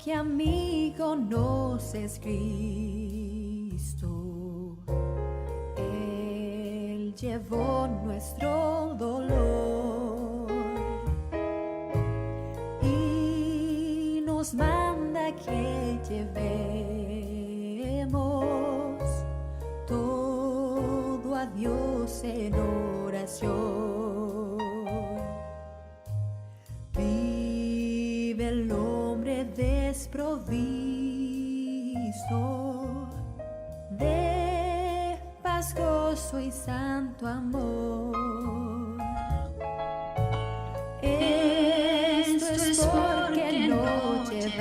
que a mí conoces, Cristo. Él llevó nuestro dolor y nos manda que llevemos todo a Dios en oración. Vive el hombre desprovisto de paz, gozo y santo amor. Esto es porque no llevamos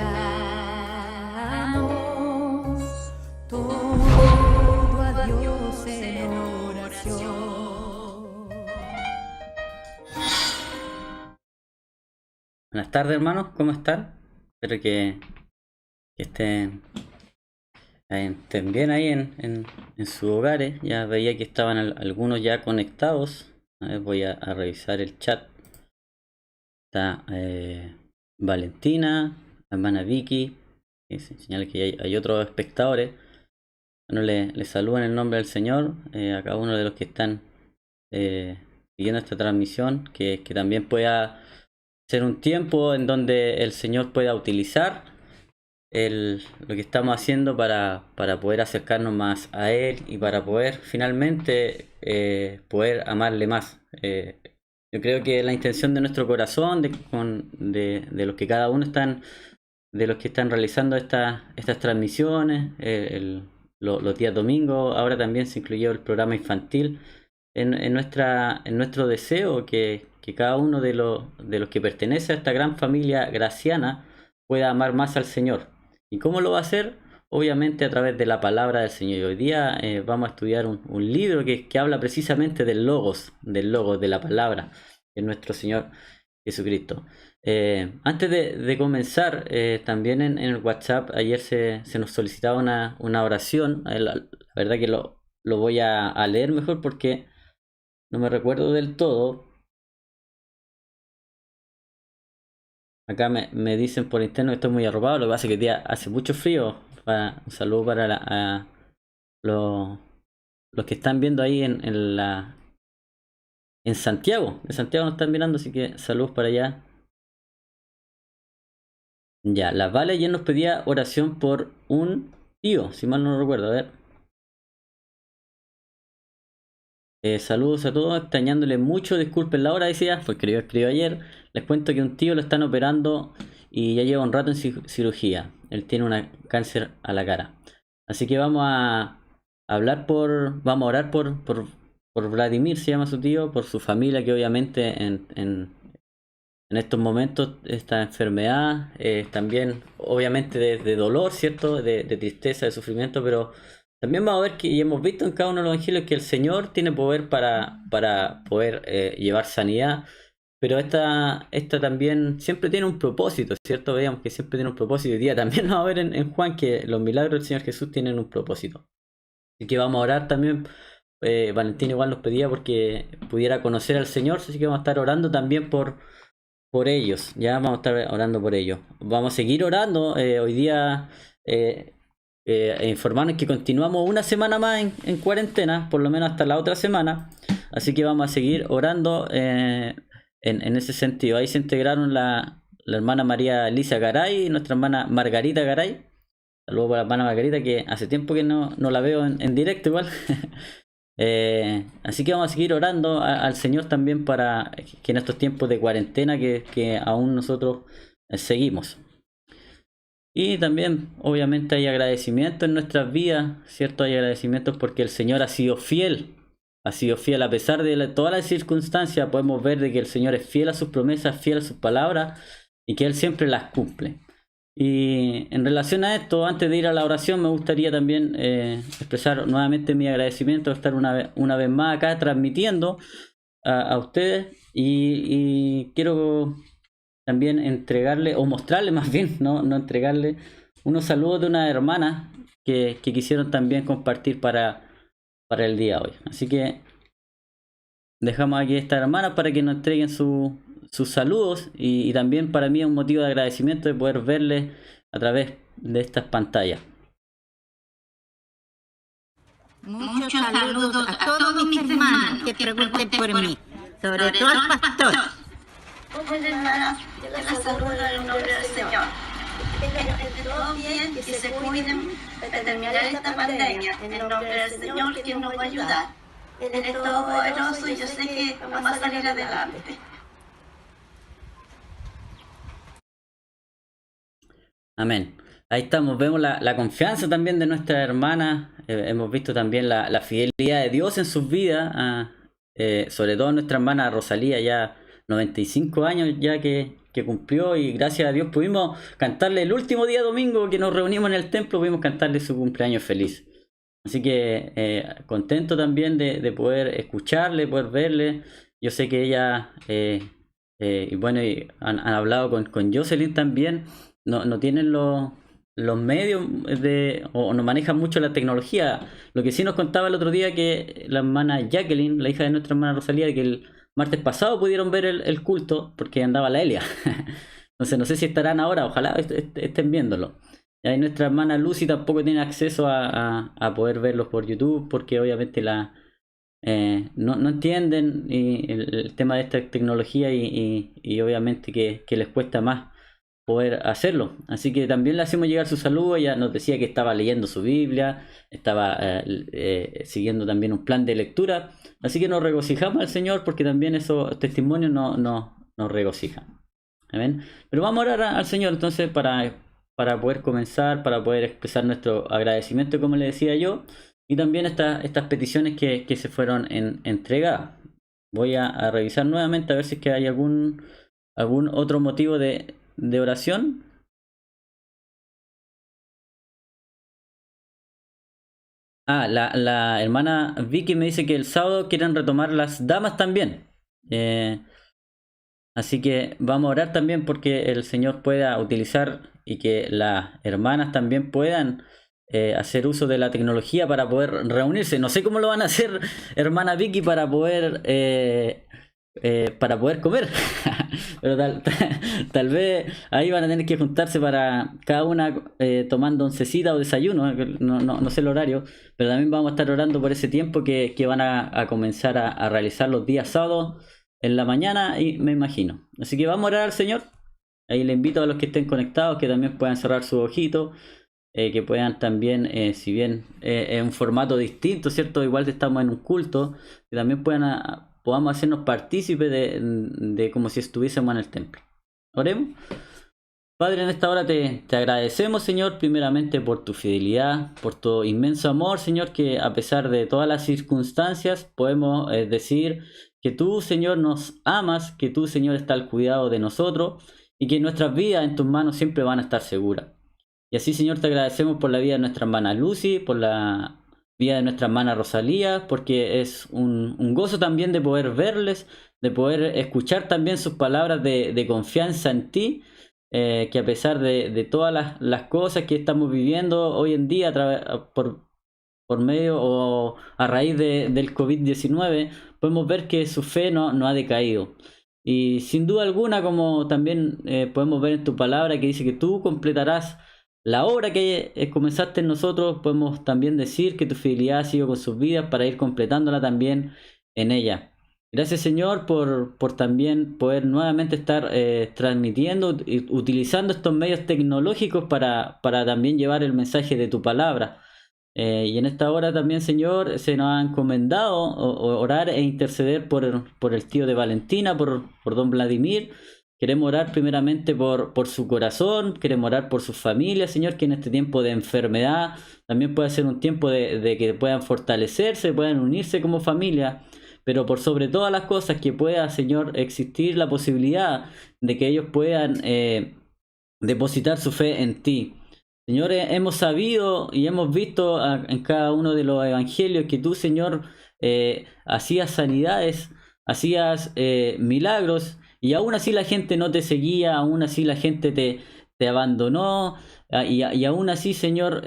todo a Dios en oración. Buenas tardes, hermanos, ¿cómo están? Espero que estén bien ahí en sus hogares. Ya veía que estaban algunos ya conectados. A ver, voy a revisar el chat. Está Valentina, la hermana Vicky, que señala que hay otros espectadores. Bueno, le saludo en el nombre del Señor a cada uno de los que están siguiendo esta transmisión, que también pueda ser un tiempo en donde el Señor pueda utilizar lo que estamos haciendo para poder acercarnos más a Él y para poder finalmente poder amarle más. Yo creo que la intención de nuestro corazón, de los que cada uno de los que están realizando estas transmisiones, los días domingos, ahora también se incluyó el programa infantil, en nuestro deseo que cada uno de los que pertenece a esta gran familia graciana pueda amar más al Señor. ¿Y cómo lo va a hacer? Obviamente a través de la palabra del Señor. Y hoy día vamos a estudiar un libro que habla precisamente del logos, de la palabra de nuestro Señor Jesucristo. Antes de comenzar, también en el WhatsApp ayer se nos solicitaba una oración. La verdad que lo voy a leer mejor porque no me recuerdo del todo. Acá me dicen por interno que estoy muy arropado. Lo que pasa es que día hace mucho frío. Un saludo para los que están viendo ahí en Santiago. En Santiago nos están mirando, así que saludos para allá. Ya, la Vale ayer nos pedía oración por un tío, si mal no recuerdo. A ver. Saludos a todos, extrañándole mucho, disculpen la hora, decía, fue que yo escribí ayer. Les cuento que un tío lo están operando y ya lleva un rato en cirugía. Él tiene un cáncer a la cara. Así que vamos a orar por Vladimir, se llama su tío, por su familia, que obviamente en estos momentos, esta enfermedad, también obviamente de dolor, ¿cierto? De tristeza, de sufrimiento, pero también vamos a ver que, y hemos visto en cada uno de los evangelios, que el Señor tiene poder para poder llevar sanidad, pero esta también siempre tiene un propósito, ¿cierto? Veamos que siempre tiene un propósito. Hoy día también vamos a ver en Juan que los milagros del Señor Jesús tienen un propósito. Así que vamos a orar también. Valentín igual nos pedía porque pudiera conocer al Señor, así que vamos a estar orando también por ellos. Ya vamos a estar orando por ellos. Vamos a seguir orando hoy día. Informarnos que continuamos una semana más en cuarentena, por lo menos hasta la otra semana. Así que vamos a seguir orando en ese sentido. Ahí se integraron la hermana María Alicia Garay y nuestra hermana Margarita Garay. Saludos para la hermana Margarita, que hace tiempo que no la veo en directo igual. Así que vamos a seguir orando al Señor también para que en estos tiempos de cuarentena que aún nosotros seguimos. Y también obviamente hay agradecimiento en nuestras vidas, ¿cierto? Hay agradecimientos porque el Señor ha sido fiel a pesar de todas las circunstancias. Podemos ver de que el Señor es fiel a sus promesas, fiel a sus palabras y que Él siempre las cumple. Y en relación a esto, antes de ir a la oración, me gustaría también expresar nuevamente mi agradecimiento de estar una vez más acá transmitiendo a ustedes y quiero también entregarle, o mostrarle más bien, no entregarle, unos saludos de una hermana que quisieron también compartir para el día de hoy. Así que dejamos aquí a esta hermana para que nos entreguen sus saludos y también para mí es un motivo de agradecimiento de poder verles a través de estas pantallas. Muchos saludos a todos mis hermanos que pregunten por mí, sobre todo al pastor. Muchas hermanas, yo las saludo en el nombre del Señor. Que estén todos bien y se cuiden de terminar esta pandemia. En el nombre del Señor, quien nos va a ayudar. Él es todopoderoso y yo sé que vamos a salir adelante. Amén. Ahí estamos, vemos la confianza también de nuestras hermanas, hemos visto también la fidelidad de Dios en sus vidas, sobre todo nuestra hermana Rosalía, ya 95 años ya que cumplió, y gracias a Dios pudimos cantarle el último día domingo que nos reunimos en el templo, pudimos cantarle su cumpleaños feliz. Así que contento también de poder escucharle, poder verle. Yo sé que ella, y bueno, y han hablado con Jocelyn también, no tienen los medios o no manejan mucho la tecnología. Lo que sí nos contaba el otro día que la hermana Jacqueline, la hija de nuestra hermana Rosalía, que el martes pasado pudieron ver el culto porque andaba la Elia. Entonces no sé si estarán ahora, ojalá estén viéndolo. Y ahí nuestra hermana Lucy tampoco tiene acceso a poder verlos por YouTube porque obviamente no entienden el tema de esta tecnología y obviamente que les cuesta más poder hacerlo. Así que también le hacemos llegar su saludo. Ella nos decía que estaba leyendo su Biblia, estaba siguiendo también un plan de lectura. Así que nos regocijamos al Señor porque también esos testimonios nos regocijan. Amén. Pero vamos a orar al Señor entonces para poder comenzar, para poder expresar nuestro agradecimiento, como le decía yo, y también estas peticiones que se fueron entregadas. Voy a revisar nuevamente a ver si es que hay algún otro motivo de oración. La hermana Vicky me dice que el sábado quieren retomar las damas también. Así que vamos a orar también porque el Señor pueda utilizar y que las hermanas también puedan hacer uso de la tecnología para poder reunirse. No sé cómo lo van a hacer, hermana Vicky, para poder comer. Pero tal vez ahí van a tener que juntarse para cada una tomando oncecita o desayuno, no sé el horario, pero también vamos a estar orando por ese tiempo que van a comenzar a realizar los días sábados en la mañana, y me imagino. Así que vamos a orar al Señor. Ahí le invito a los que estén conectados que también puedan cerrar sus ojitos, que puedan también, si bien es un formato distinto, ¿cierto? Igual estamos en un culto, que también podamos hacernos partícipes de como si estuviésemos en el templo. Oremos. Padre, en esta hora te agradecemos, Señor, primeramente por tu fidelidad, por tu inmenso amor, Señor, que a pesar de todas las circunstancias podemos decir que tú, Señor, nos amas, que tú, Señor, estás al cuidado de nosotros y que nuestras vidas en tus manos siempre van a estar seguras. Y así, Señor, te agradecemos por la vida de nuestra hermana Lucy, por la vida de nuestra hermana Rosalía, porque es un gozo también de poder verles, de poder escuchar también sus palabras de confianza en ti, que a pesar de todas las cosas que estamos viviendo hoy en día por medio o a raíz del COVID-19, podemos ver que su fe no ha decaído. Y sin duda alguna, como también podemos ver en tu palabra que dice que tú completarás la obra que comenzaste en nosotros, podemos también decir que tu fidelidad ha sido con sus vidas para ir completándola también en ella. Gracias, Señor, por también poder nuevamente estar transmitiendo, utilizando estos medios tecnológicos para también llevar el mensaje de tu palabra. Y en esta hora también, Señor, se nos ha encomendado orar e interceder por el tío de Valentina, por don Vladimir. Queremos orar primeramente por su corazón, queremos orar por su familia, Señor, que en este tiempo de enfermedad también pueda ser un tiempo de que puedan fortalecerse, puedan unirse como familia, pero por sobre todas las cosas que pueda, Señor, existir la posibilidad de que ellos puedan depositar su fe en ti. Señor, hemos sabido y hemos visto en cada uno de los evangelios que tú, Señor, hacías sanidades, hacías milagros, y aún así la gente no te seguía, aún así la gente te abandonó, y aún así, Señor,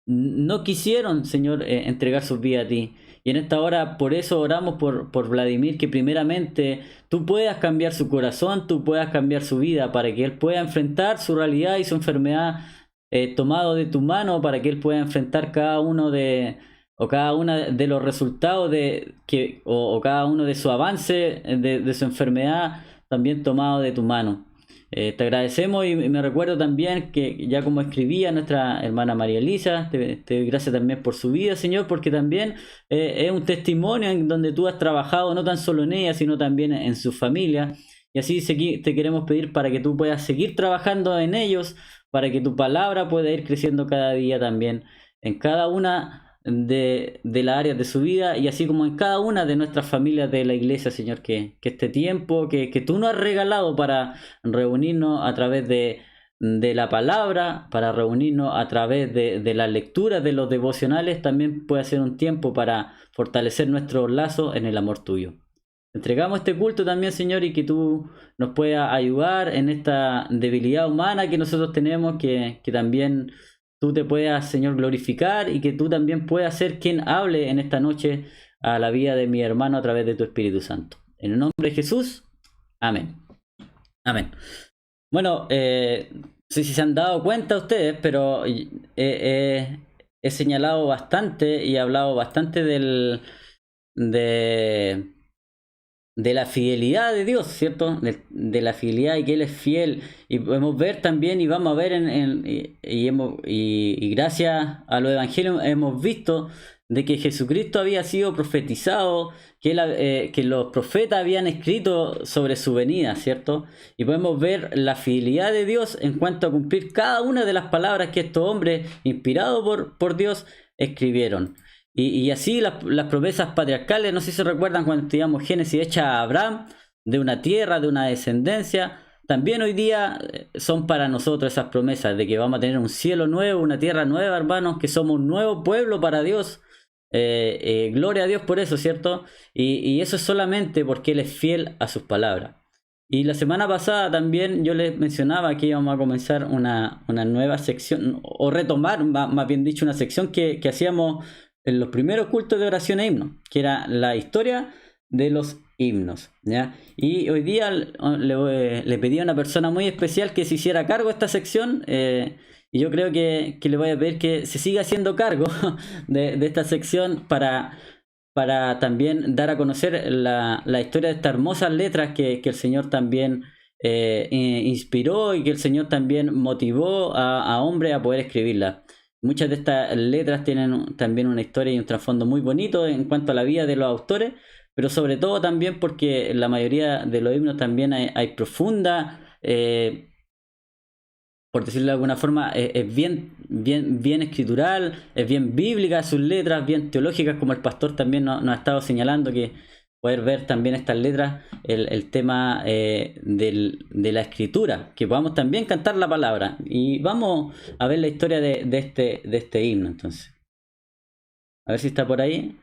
no quisieron, Señor, entregar sus vidas a ti. Y en esta hora, por eso oramos por Vladimir, que primeramente tú puedas cambiar su corazón, tú puedas cambiar su vida, para que él pueda enfrentar su realidad y su enfermedad tomado de tu mano, para que él pueda enfrentar cada uno o cada uno de los resultados o cada uno de su avance de su enfermedad, también tomado de tu mano. Te agradecemos y me recuerdo también que ya como escribía nuestra hermana María Elisa, te doy gracias también por su vida, Señor, porque también es un testimonio en donde tú has trabajado no tan solo en ella, sino también en su familia. Y así te queremos pedir para que tú puedas seguir trabajando en ellos, para que tu palabra pueda ir creciendo cada día también en cada una de las áreas de su vida, y así como en cada una de nuestras familias de la iglesia, Señor, que este tiempo que tú nos has regalado para reunirnos a través de la palabra, para reunirnos a través de las lecturas de los devocionales, también puede ser un tiempo para fortalecer nuestros lazos en el amor tuyo. Entregamos este culto también, Señor, y que tú nos puedas ayudar en esta debilidad humana que nosotros tenemos, que también tú te puedas, Señor, glorificar, y que tú también puedas ser quien hable en esta noche a la vida de mi hermano a través de tu Espíritu Santo. En el nombre de Jesús, amén. Amén. Bueno, no sé si se han dado cuenta ustedes, pero he señalado bastante y he hablado bastante de la fidelidad de Dios, ¿cierto? De la fidelidad, y que Él es fiel. Y podemos ver también, y vamos a ver y gracias a los evangelios hemos visto de que Jesucristo había sido profetizado, que los profetas habían escrito sobre su venida, ¿cierto? Y podemos ver la fidelidad de Dios en cuanto a cumplir cada una de las palabras que estos hombres, inspirados por Dios, escribieron. Y así las promesas patriarcales, no sé si se recuerdan cuando estudiamos Génesis, hecha a Abraham, de una tierra, de una descendencia, también hoy día son para nosotros esas promesas de que vamos a tener un cielo nuevo, una tierra nueva, hermanos, que somos un nuevo pueblo para Dios. Gloria a Dios por eso, ¿cierto? Y eso es solamente porque Él es fiel a sus palabras. Y la semana pasada también yo les mencionaba que íbamos a comenzar una nueva sección, o retomar, más bien dicho, una sección que hacíamos en los primeros cultos de oración e himno, que era la historia de los himnos, ¿ya? Y hoy día le pedí a una persona muy especial que se hiciera cargo de esta sección, y yo creo que le voy a pedir que se siga haciendo cargo de esta sección para también dar a conocer la historia de estas hermosas letras que el Señor también inspiró, y que el Señor también motivó a hombres a poder escribirlas. Muchas de estas letras tienen también una historia y un trasfondo muy bonito en cuanto a la vida de los autores, pero sobre todo también porque en la mayoría de los himnos también hay profunda, por decirlo de alguna forma, es bien escritural, es bien bíblica sus letras, bien teológicas, como el pastor también nos ha estado señalando, que poder ver también estas letras, el tema de la escritura, que podamos también cantar la palabra. Y vamos a ver la historia de este himno, entonces. A ver si está por ahí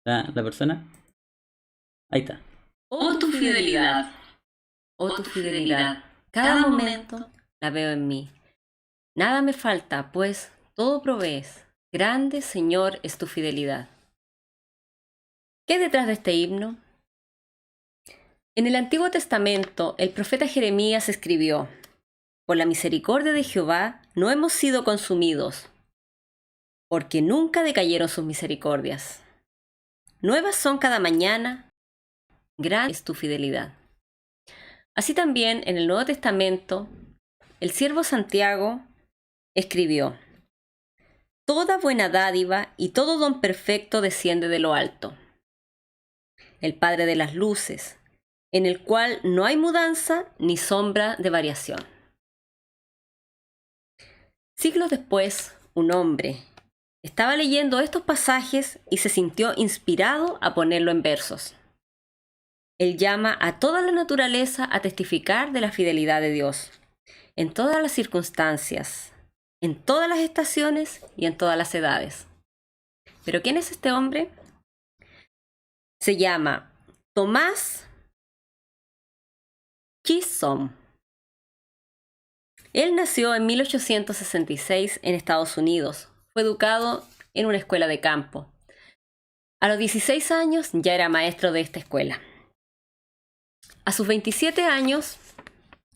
la persona. Ahí está. Oh tu fidelidad, oh tu fidelidad, cada momento la veo en mí. Nada me falta, pues todo provees. Grande, Señor, es tu fidelidad. ¿Qué hay detrás de este himno? En el Antiguo Testamento, el profeta Jeremías escribió: por la misericordia de Jehová no hemos sido consumidos, porque nunca decayeron sus misericordias. Nuevas son cada mañana, grande es tu fidelidad. Así también en el Nuevo Testamento, el siervo Santiago escribió: toda buena dádiva y todo don perfecto desciende de lo alto, el Padre de las luces, en el cual no hay mudanza ni sombra de variación. Siglos después, un hombre estaba leyendo estos pasajes y se sintió inspirado a ponerlo en versos. Él llama a toda la naturaleza a testificar de la fidelidad de Dios, en todas las circunstancias, en todas las estaciones y en todas las edades. ¿Pero quién es este hombre? Se llama Tomás Chisholm. Él nació en 1866 en Estados Unidos. Fue educado en una escuela de campo. A los 16 años ya era maestro de esta escuela. A sus 27 años,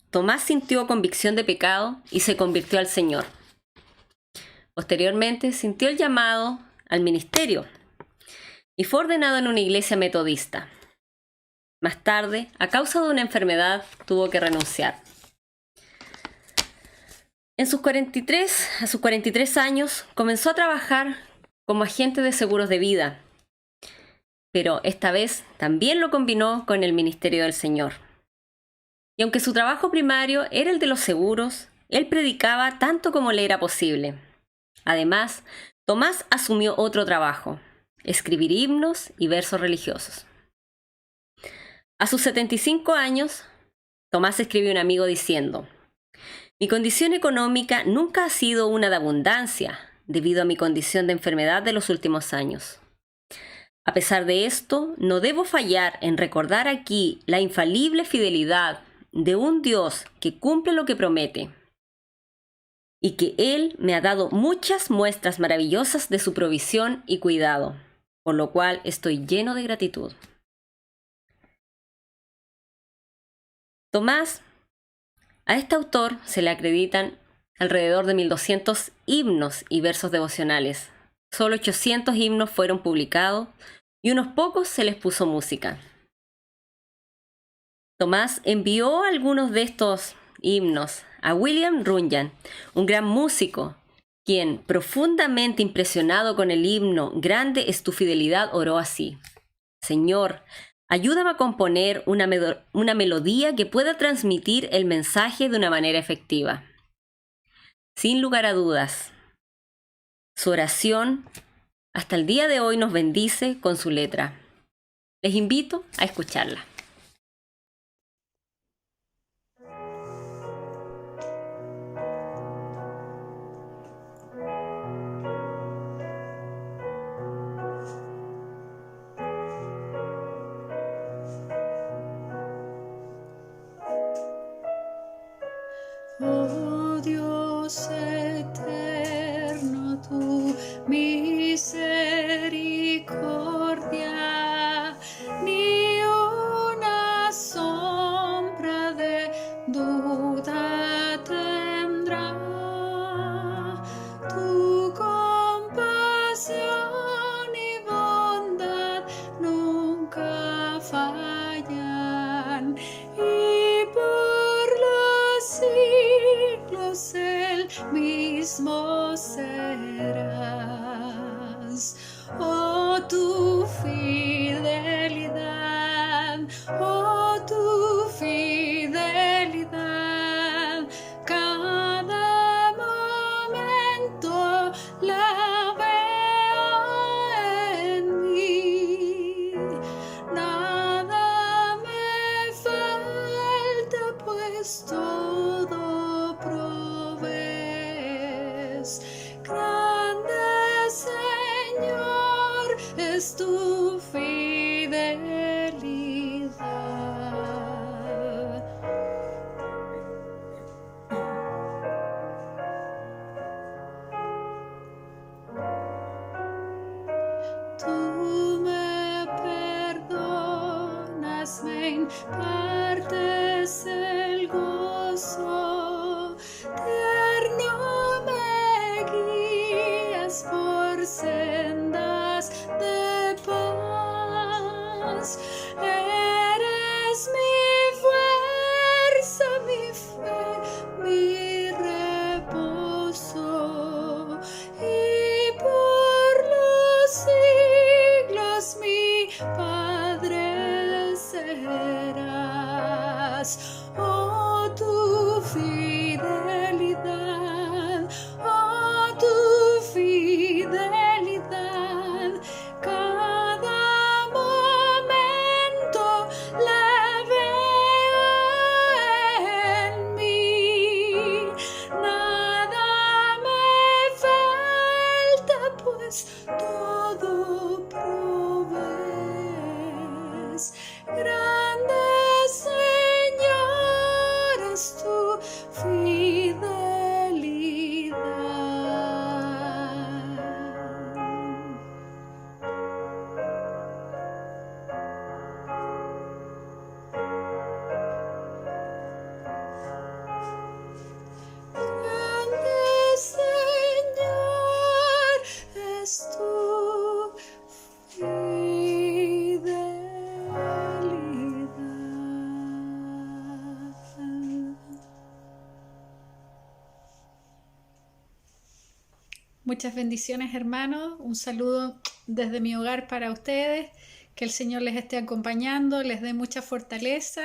Tomás sintió convicción de pecado y se convirtió al Señor. Posteriormente, sintió el llamado al ministerio y fue ordenado en una iglesia metodista. Más tarde, a causa de una enfermedad, tuvo que renunciar. A sus 43 años, comenzó a trabajar como agente de seguros de vida, pero esta vez también lo combinó con el ministerio del Señor. Y aunque su trabajo primario era el de los seguros, él predicaba tanto como le era posible. Además, Tomás asumió otro trabajo: escribir himnos y versos religiosos. A sus 75 años, Tomás escribió a un amigo diciendo: «Mi condición económica nunca ha sido una de abundancia, debido a mi condición de enfermedad de los últimos años. A pesar de esto, no debo fallar en recordar aquí la infalible fidelidad de un Dios que cumple lo que promete, y que Él me ha dado muchas muestras maravillosas de su provisión y cuidado, por lo cual estoy lleno de gratitud». Tomás, a este autor se le acreditan alrededor de 1200 himnos y versos devocionales. Solo 800 himnos fueron publicados y unos pocos se les puso música. Tomás envió algunos de estos himnos a William Runyan, un gran músico, quien, profundamente impresionado con el himno «Grande es tu fidelidad», oró así: «Señor, ayúdame a componer una melodía que pueda transmitir el mensaje de una manera efectiva». Sin lugar a dudas, su oración hasta el día de hoy nos bendice con su letra. Les invito a escucharla. Oh Dios eterno, tu misericordia, ni una sombra de duda tendrá. Tu compasión y bondad nunca fallan, y por los siglos el mismo serás. Oh, tu fidelidad, oh, tu fidelidad, cada momento la veo en mí. Nada me falta, pues todo provees. Grande Señor es tu fidelidad. Tú me perdonas, me impartes el gozo, tierno me guías por sendas de paz. Eres mi fuerza, mi fe, mi reposo, y por los siglos mi Padre serás. Oh, tu fidelidad, oh, tu fidelidad, cada momento la veo en mí. Nada me falta, pues todo provees. Grande Señor es tu fidelidad. Muchas bendiciones, hermanos. Un saludo desde mi hogar para ustedes. Que el Señor les esté acompañando, les dé mucha fortaleza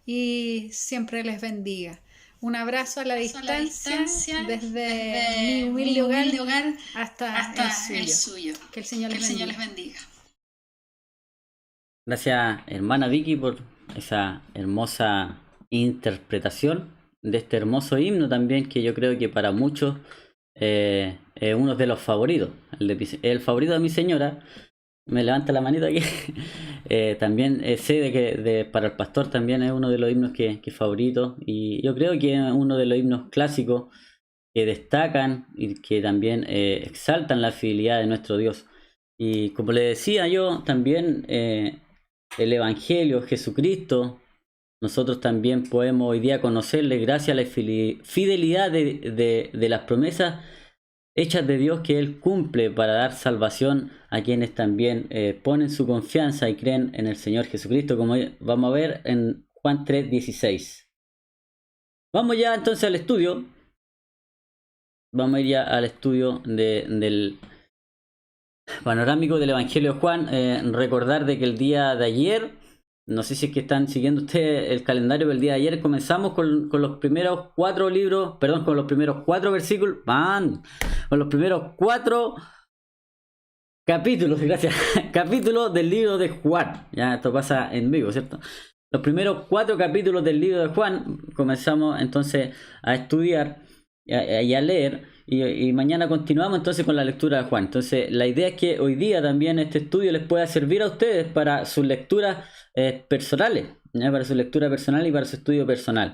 y siempre les bendiga. Un abrazo a la distancia desde mi humilde hogar hasta el suyo. Que el Señor les bendiga. Gracias, hermana Vicky, por esa hermosa interpretación de este hermoso himno también, que yo creo que para muchos es uno de los favoritos. El favorito de mi señora. Me levanta la manita aquí. También sé de que para el pastor también es uno de los himnos que es favorito. Y yo creo que es uno de los himnos clásicos que destacan y que también exaltan la fidelidad de nuestro Dios. Y como le decía yo, también el Evangelio, Jesucristo, nosotros también podemos hoy día conocerle gracias a la fidelidad de las promesas hechas de Dios que Él cumple para dar salvación a quienes también ponen su confianza y creen en el Señor Jesucristo, como vamos a ver en Juan 3:16. Vamos ya entonces al estudio. Vamos a ir ya al estudio del panorámico del Evangelio de Juan. Recordar de que el día de ayer, no sé si es que están siguiendo ustedes el calendario del día de ayer, comenzamos con los primeros 4 libros, perdón, con los primeros 4 versículos, con los primeros 4 capítulos, gracias, capítulos del libro de Juan. Ya esto pasa en vivo, ¿cierto? Los primeros 4 capítulos del libro de Juan comenzamos entonces a estudiar y a leer, y mañana continuamos entonces con la lectura de Juan. Entonces la idea es que hoy día también este estudio les pueda servir a ustedes para sus lecturas personales, ¿ya? Para su lectura personal y para su estudio personal.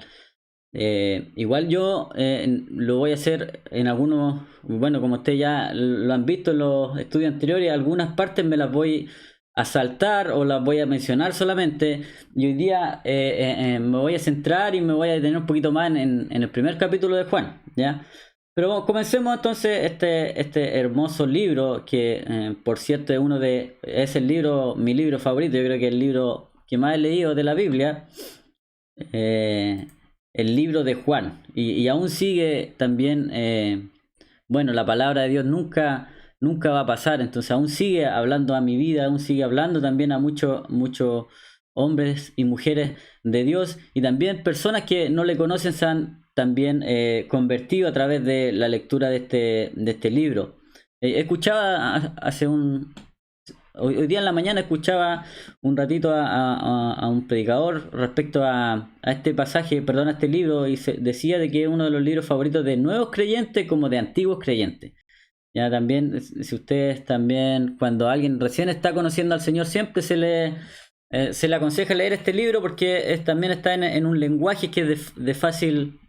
Igual yo lo voy a hacer en algunos, bueno, como ustedes ya lo han visto en los estudios anteriores, algunas partes me las voy a saltar o las voy a mencionar solamente, y hoy día me voy a centrar y me voy a detener un poquito más en el primer capítulo de Juan, ¿ya? Pero comencemos entonces este hermoso libro que por cierto es el libro, mi libro favorito. Yo creo que es el libro que más he leído de la Biblia, el libro de Juan, y aún sigue también, bueno, la palabra de Dios nunca va a pasar, entonces aún sigue hablando a mi vida, aún sigue hablando también a muchos hombres y mujeres de Dios, y también personas que no le conocen se han también convertido a través de la lectura de este libro. Escuchaba hoy día en la mañana escuchaba un ratito a un predicador respecto a este pasaje, perdón, a este libro, y decía de que es uno de los libros favoritos de nuevos creyentes como de antiguos creyentes. Ya también, si ustedes también, cuando alguien recién está conociendo al Señor, siempre se le aconseja leer este libro, porque también está en un lenguaje que es de fácil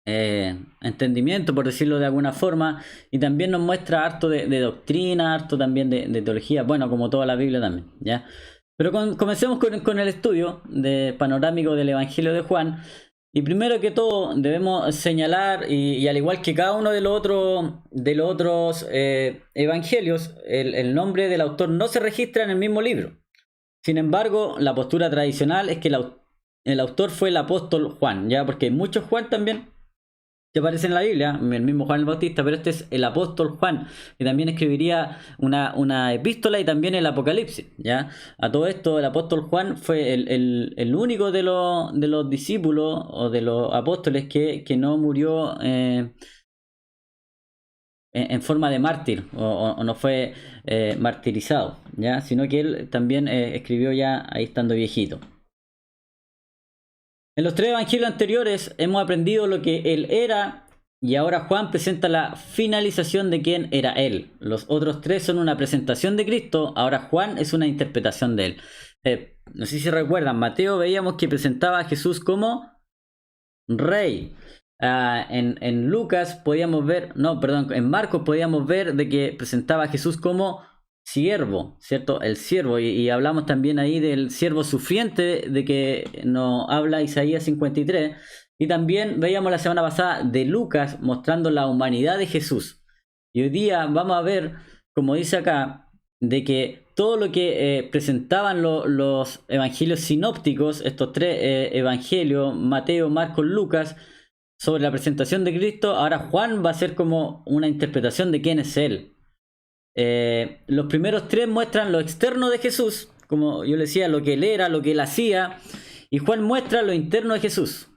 entendimiento, por decirlo de alguna forma, y también nos muestra harto de doctrina, harto también de teología, bueno, como toda la Biblia también, ¿ya? Pero comencemos con el estudio panorámico del Evangelio de Juan. Y primero que todo debemos señalar, y al igual que cada uno de los otros evangelios, el nombre del autor no se registra en el mismo libro. Sin embargo, la postura tradicional es que el autor fue el apóstol Juan, ya, porque hay muchos Juan también que aparece en la Biblia, el mismo Juan el Bautista, pero este es el apóstol Juan, que también escribiría una epístola y también el Apocalipsis, ¿ya? A todo esto, el apóstol Juan fue el único de los discípulos o de los apóstoles que no murió en forma de mártir, o no fue martirizado, ¿ya? Sino que él también escribió ya ahí estando viejito. En los 3 evangelios anteriores hemos aprendido lo que él era, y ahora Juan presenta la finalización de quién era él. Los otros 3 son una presentación de Cristo, ahora Juan es una interpretación de él. No sé si recuerdan, Mateo veíamos que presentaba a Jesús como rey. En Lucas podíamos ver, no, perdón, en Marcos podíamos ver de que presentaba a Jesús como siervo, ¿cierto? El siervo, y hablamos también ahí del siervo sufriente de que nos habla Isaías 53, y también veíamos la semana pasada de Lucas mostrando la humanidad de Jesús. Y hoy día vamos a ver, como dice acá, de que todo lo que presentaban los evangelios sinópticos, estos 3 evangelios, Mateo, Marcos, Lucas, sobre la presentación de Cristo, ahora Juan va a hacer como una interpretación de quién es Él. Los primeros 3 muestran lo externo de Jesús, como yo le decía, lo que Él era, lo que Él hacía, y Juan muestra lo interno de Jesús.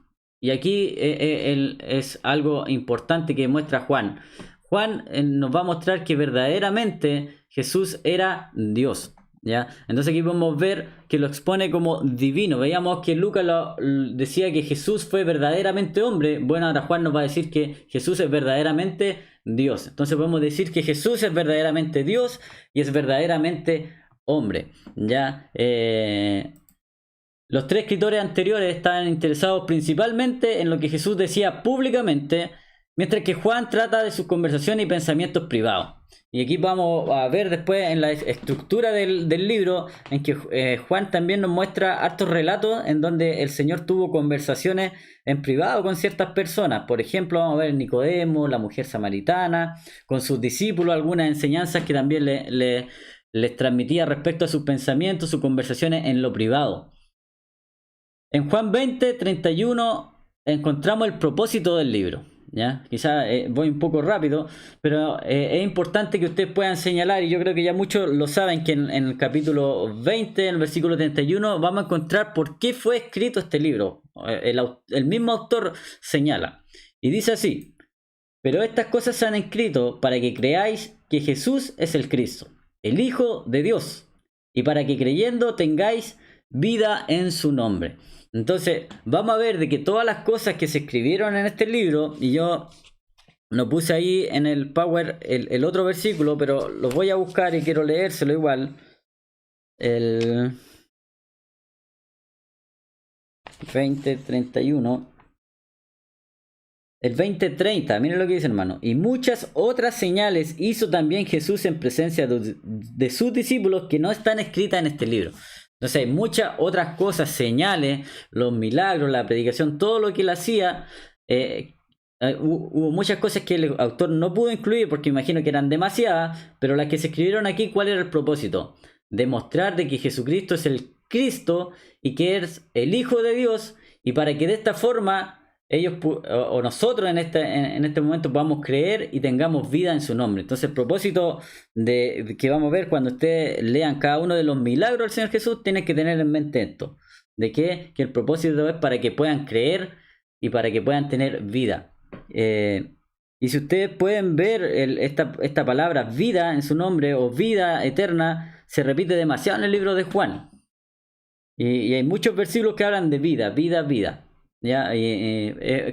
Y aquí es algo importante que muestra Juan. Juan nos va a mostrar que verdaderamente Jesús era Dios, ¿ya? Entonces aquí podemos ver que lo expone como divino. Veíamos que Lucas decía que Jesús fue verdaderamente hombre. Bueno, ahora Juan nos va a decir que Jesús es verdaderamente Dios. Entonces podemos decir que Jesús es verdaderamente Dios y es verdaderamente hombre, ¿ya? Los 3 escritores anteriores estaban interesados principalmente en lo que Jesús decía públicamente, mientras que Juan trata de sus conversaciones y pensamientos privados. Y aquí vamos a ver después en la estructura del libro, en que Juan también nos muestra hartos relatos en donde el Señor tuvo conversaciones en privado con ciertas personas. Por ejemplo, vamos a ver Nicodemo, la mujer samaritana, con sus discípulos, algunas enseñanzas que también les transmitía respecto a sus pensamientos, sus conversaciones en lo privado. En Juan 20:31 encontramos el propósito del libro, ¿ya? Quizás voy un poco rápido, pero es importante que ustedes puedan señalar, y yo creo que ya muchos lo saben, que en el capítulo 20, en el versículo 31, vamos a encontrar por qué fue escrito este libro. El mismo autor señala, y dice así: pero estas cosas se han escrito para que creáis que Jesús es el Cristo, el Hijo de Dios, y para que creyendo tengáis vida en su nombre. Entonces vamos a ver de que todas las cosas que se escribieron en este libro, y yo no puse ahí en el Power el otro versículo, pero lo voy a buscar y quiero leérselo igual. El 20:31. El 20:30, miren lo que dice, hermano. Y muchas otras señales hizo también Jesús en presencia de sus discípulos que no están escritas en este libro. Entonces hay muchas otras cosas, señales, los milagros, la predicación, todo lo que él hacía. Hubo muchas cosas que el autor no pudo incluir porque imagino que eran demasiadas, pero las que se escribieron aquí, ¿cuál era el propósito? Demostrar de que Jesucristo es el Cristo y que es el Hijo de Dios, y para que de esta forma ellos o nosotros en este momento podamos creer y tengamos vida en su nombre. Entonces el propósito de que vamos a ver cuando ustedes lean cada uno de los milagros del Señor Jesús, tienen que tener en mente esto, de que el propósito es para que puedan creer y para que puedan tener vida. Y si ustedes pueden ver esta palabra vida en su nombre o vida eterna, se repite demasiado en el libro de Juan, y hay muchos versículos que hablan de vida, vida, vida. Ya,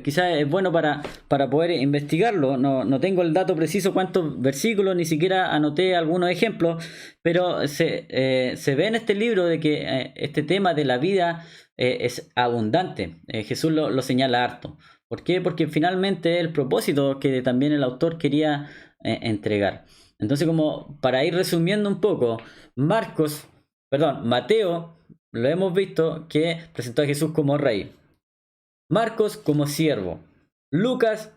quizás es bueno para poder investigarlo. No tengo el dato preciso cuántos versículos, ni siquiera anoté algunos ejemplos, pero se ve en este libro de que este tema de la vida es abundante. Jesús lo señala harto. ¿Por qué? Porque finalmente es el propósito que también el autor quería entregar. Entonces, como para ir resumiendo un poco, Mateo, lo hemos visto que presentó a Jesús como rey. Marcos como siervo, Lucas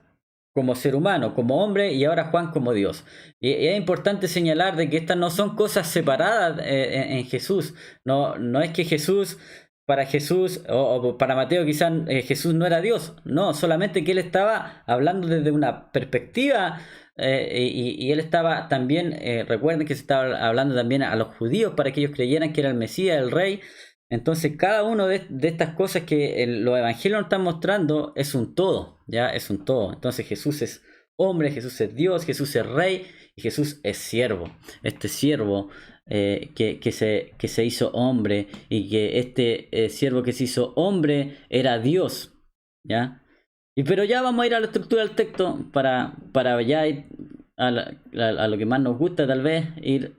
como ser humano, como hombre, y ahora Juan como Dios. Y es importante señalar de que estas no son cosas separadas en Jesús. No es que para Jesús o para Mateo quizás Jesús no era Dios. No, solamente que él estaba hablando desde una perspectiva y él estaba también, recuerden que se estaba hablando también a los judíos para que ellos creyeran que era el Mesías, el Rey. Entonces cada una de estas cosas que los evangelios nos están mostrando es un todo, ya es un todo. Entonces Jesús es hombre, Jesús es Dios, Jesús es rey y Jesús es siervo. Este siervo que se hizo hombre, y que este siervo que se hizo hombre era Dios, ¿ya? Pero ya vamos a ir a la estructura del texto para ya ir a lo que más nos gusta, tal vez ir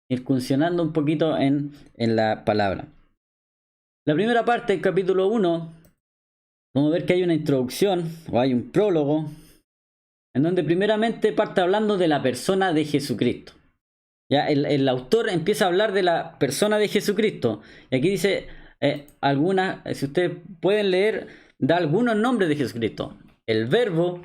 incursionando un poquito en la palabra. La primera parte del capítulo 1, vamos a ver que hay una introducción o hay un prólogo en donde primeramente parte hablando de la persona de Jesucristo. Ya el autor empieza a hablar de la persona de Jesucristo, y aquí dice si ustedes pueden leer, da algunos nombres de Jesucristo: el Verbo,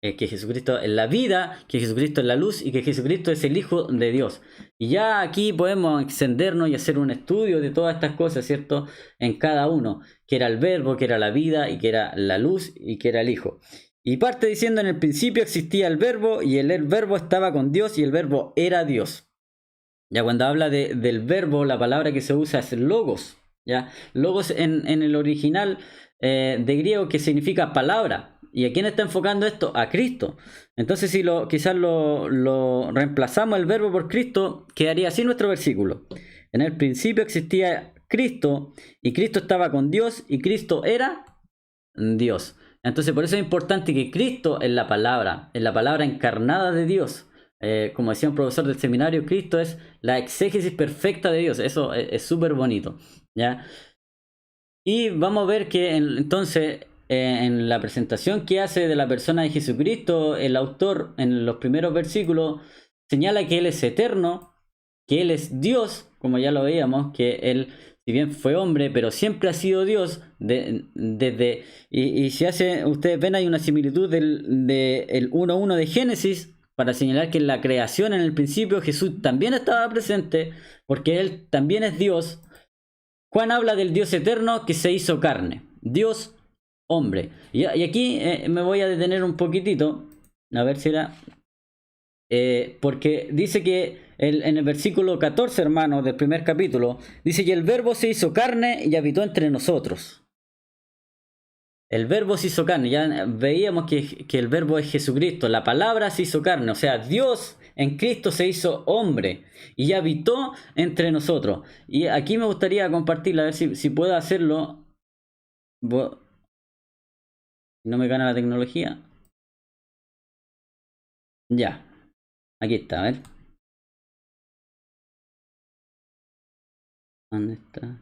que Jesucristo es la vida, que Jesucristo es la luz y que Jesucristo es el Hijo de Dios. Y ya aquí podemos extendernos y hacer un estudio de todas estas cosas, ¿cierto? En cada uno, que era el verbo, que era la vida y que era la luz y que era el Hijo. Y parte diciendo: en el principio existía el verbo y el verbo estaba con Dios y el verbo era Dios. Ya cuando habla del verbo, la palabra que se usa es logos. ¿Ya? Logos en el original de griego, que significa palabra. ¿Y a quién está enfocando esto? A Cristo. Entonces si quizás lo reemplazamos el verbo por Cristo, quedaría así nuestro versículo. En el principio existía Cristo y Cristo estaba con Dios y Cristo era Dios. Entonces por eso es importante que Cristo es la palabra encarnada de Dios. Como decía un profesor del seminario, Cristo es la exégesis perfecta de Dios. Eso es súper bonito, ¿ya? Y vamos a ver que entonces en la presentación que hace de la persona de Jesucristo, el autor en los primeros versículos señala que Él es eterno, que Él es Dios, como ya lo veíamos, que Él, si bien fue hombre, pero siempre ha sido Dios. Y si ustedes ven, hay una similitud del 1:1 de Génesis, para señalar que en la creación, en el principio, Jesús también estaba presente, porque Él también es Dios. Juan habla del Dios eterno que se hizo carne, Dios hombre. Y aquí me voy a detener un poquitito, a ver si era... porque dice que en el versículo 14, hermanos, del primer capítulo, dice que el verbo se hizo carne y habitó entre nosotros. El verbo se hizo carne, ya veíamos que el verbo es Jesucristo, la palabra se hizo carne, o sea, Dios en Cristo se hizo hombre y habitó entre nosotros. Y aquí me gustaría compartirla, a ver si puedo hacerlo. No me gana la tecnología. Ya, aquí está, a ver. ¿Dónde está?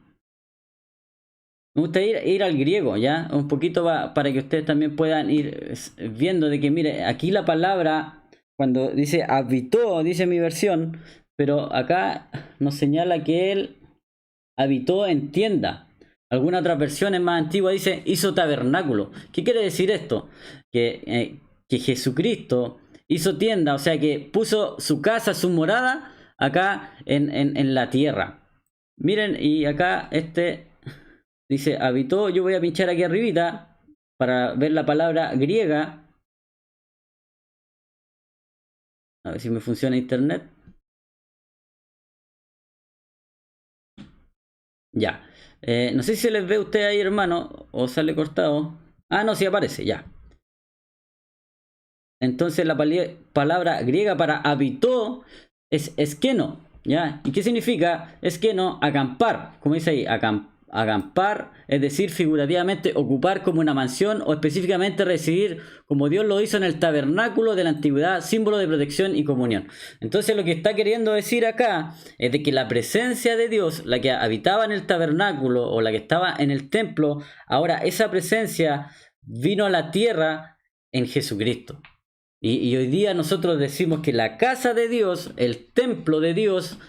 Me gusta ir al griego, ¿ya? Un poquito para que ustedes también puedan ir viendo de que, mire, aquí la palabra, cuando dice habitó, dice mi versión, pero acá nos señala que Él habitó en tienda. Algunas otras versiones más antiguas dice hizo tabernáculo. ¿Qué quiere decir esto? Que Jesucristo hizo tienda, o sea que puso su casa, su morada acá en la tierra. Miren, y acá dice habitó. Yo voy a pinchar aquí arribita para ver la palabra griega. A ver si me funciona internet. Ya. No sé si se les ve a usted ahí, hermano, o sale cortado. Ah, no, sí aparece, ya. Entonces la palabra griega para habitó es esqueno, ¿ya? ¿Y qué significa esqueno? Acampar, como dice ahí, acampar, es decir, figurativamente ocupar como una mansión, o específicamente residir como Dios lo hizo en el tabernáculo de la antigüedad, símbolo de protección y comunión. Entonces lo que está queriendo decir acá es de que la presencia de Dios, la que habitaba en el tabernáculo o la que estaba en el templo, ahora esa presencia vino a la tierra en Jesucristo. Y hoy día nosotros decimos que la casa de Dios, el templo de Dios,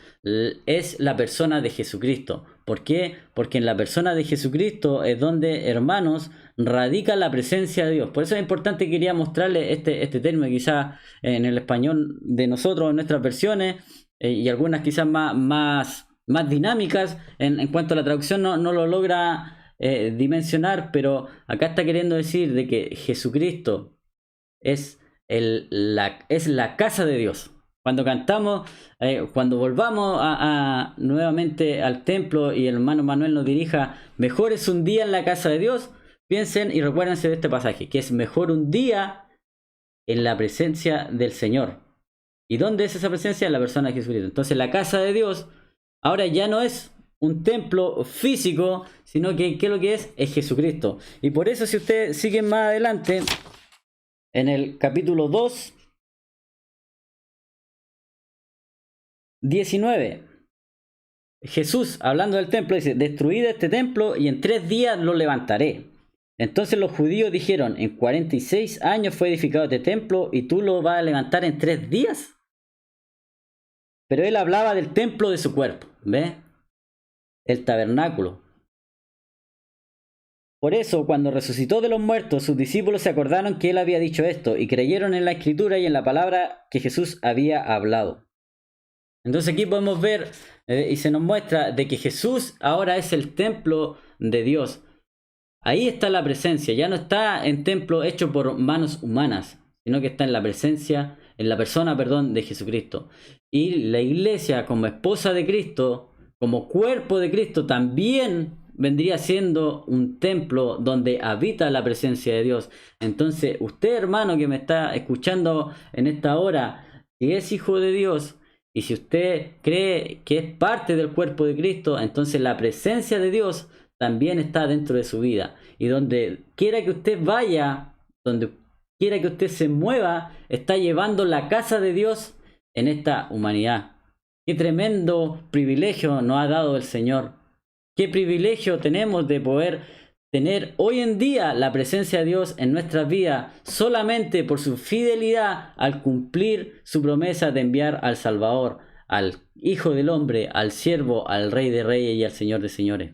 es la persona de Jesucristo. ¿Por qué? Porque en la persona de Jesucristo es donde, hermanos, radica la presencia de Dios. Por eso es importante que quería mostrarles este término, quizás en el español de nosotros, en nuestras versiones, y algunas quizás más dinámicas, en cuanto a la traducción no lo logra dimensionar, pero acá está queriendo decir de que Jesucristo es la casa de Dios. Cuando cantamos, cuando volvamos nuevamente al templo y el hermano Manuel nos dirija, mejor es un día en la casa de Dios, piensen y recuérdense de este pasaje, que es mejor un día en la presencia del Señor. ¿Y dónde es esa presencia? En la persona de Jesucristo. Entonces la casa de Dios ahora ya no es un templo físico, sino que ¿qué es lo que es? Es Jesucristo. Y por eso, si ustedes siguen más adelante, en el capítulo 2, 19, Jesús, hablando del templo, dice: destruid este templo y en 3 días lo levantaré. Entonces los judíos dijeron: en 46 años fue edificado este templo y tú lo vas a levantar en 3 días. Pero él hablaba del templo de su cuerpo, ¿ve? El tabernáculo. Por eso, cuando resucitó de los muertos, sus discípulos se acordaron que él había dicho esto y creyeron en la escritura y en la palabra que Jesús había hablado. Entonces aquí podemos ver y se nos muestra de que Jesús ahora es el templo de Dios. Ahí está la presencia, ya no está en templo hecho por manos humanas, sino que está en la presencia, en la persona, de Jesucristo. Y la iglesia como esposa de Cristo, como cuerpo de Cristo, también vendría siendo un templo donde habita la presencia de Dios. Entonces, usted, hermano, que me está escuchando en esta hora, si es hijo de Dios, y si usted cree que es parte del cuerpo de Cristo, entonces la presencia de Dios también está dentro de su vida. Y donde quiera que usted vaya, donde quiera que usted se mueva, está llevando la casa de Dios en esta humanidad. Qué tremendo privilegio nos ha dado el Señor. Qué privilegio tenemos de poder tener hoy en día la presencia de Dios en nuestras vidas solamente por su fidelidad al cumplir su promesa de enviar al Salvador, al Hijo del Hombre, al Siervo, al Rey de Reyes y al Señor de Señores.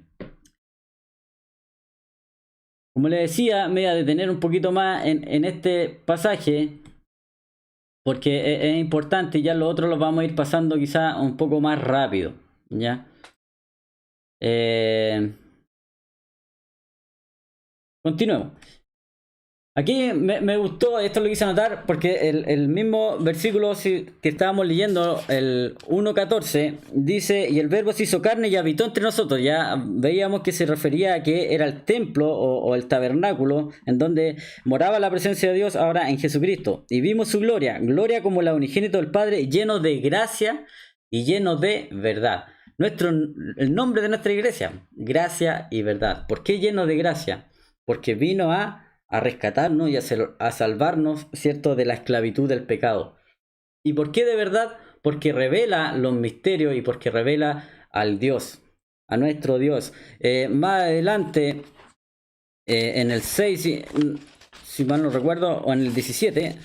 Como les decía, me voy a detener un poquito más en este pasaje porque es importante y ya lo otro lo vamos a ir pasando quizá un poco más rápido, ¿ya? Continuemos. Aquí me gustó, esto lo quise anotar porque el mismo versículo que estábamos leyendo, el 1.14, dice: y el verbo se hizo carne y habitó entre nosotros. Ya veíamos que se refería a que era el templo o el tabernáculo en donde moraba la presencia de Dios ahora en Jesucristo. Y vimos su gloria, gloria como la unigénito del Padre, lleno de gracia y lleno de verdad. El nombre de nuestra iglesia, gracia y verdad. ¿Por qué lleno de gracia? Porque vino a rescatarnos y a salvarnos, ¿cierto?, de la esclavitud del pecado. ¿Y por qué de verdad? Porque revela los misterios y porque revela al Dios, a nuestro Dios. Más adelante, en el 6, si mal no recuerdo, o en el 17:3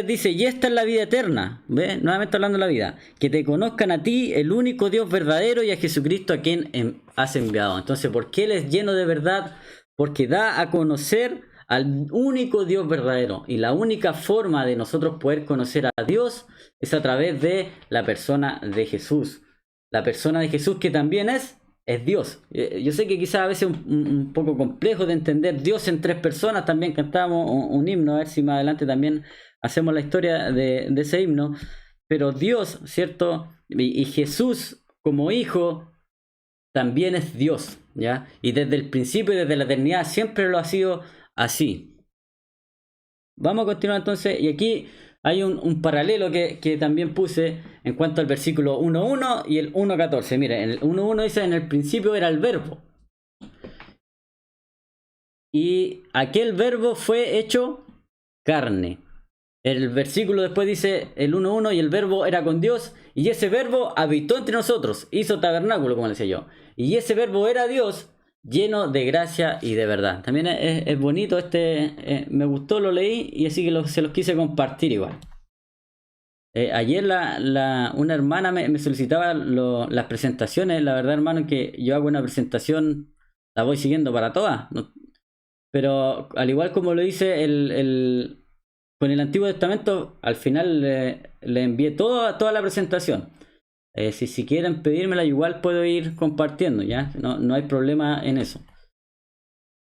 dice: y esta es la vida eterna, ¿ve? Nuevamente hablando de la vida, que te conozcan a ti, el único Dios verdadero, y a Jesucristo a quien has enviado. Entonces, ¿por qué Él es lleno de verdad? Porque da a conocer al único Dios verdadero, y la única forma de nosotros poder conocer a Dios es a través de la persona de Jesús. La persona de Jesús, que también es Dios. Yo sé que quizás a veces es un poco complejo de entender Dios en tres personas. También cantamos un himno, a ver si más adelante también hacemos la historia de ese himno. Pero Dios, ¿cierto? Y Jesús como hijo también es Dios, ¿ya? Y desde el principio y desde la eternidad siempre lo ha sido así. Vamos a continuar entonces, y aquí hay un paralelo que también puse en cuanto al versículo 1.1 y el 1.14. Miren, el 1.1 dice: en el principio era el verbo, y aquel verbo fue hecho carne. El versículo después dice el 1.1: y el verbo era con Dios, y ese verbo habitó entre nosotros, hizo tabernáculo, como decía yo, y ese verbo era Dios, lleno de gracia y de verdad. También es bonito me gustó, lo leí y así que se los quise compartir igual. Ayer una hermana me solicitaba las presentaciones. La verdad, hermano, que yo hago una presentación, la voy siguiendo para todas, ¿no? Pero al igual como lo hice con el Antiguo Testamento, al final le envié toda la presentación. Si quieren pedírmela, igual puedo ir compartiendo, ¿ya? No hay problema en eso.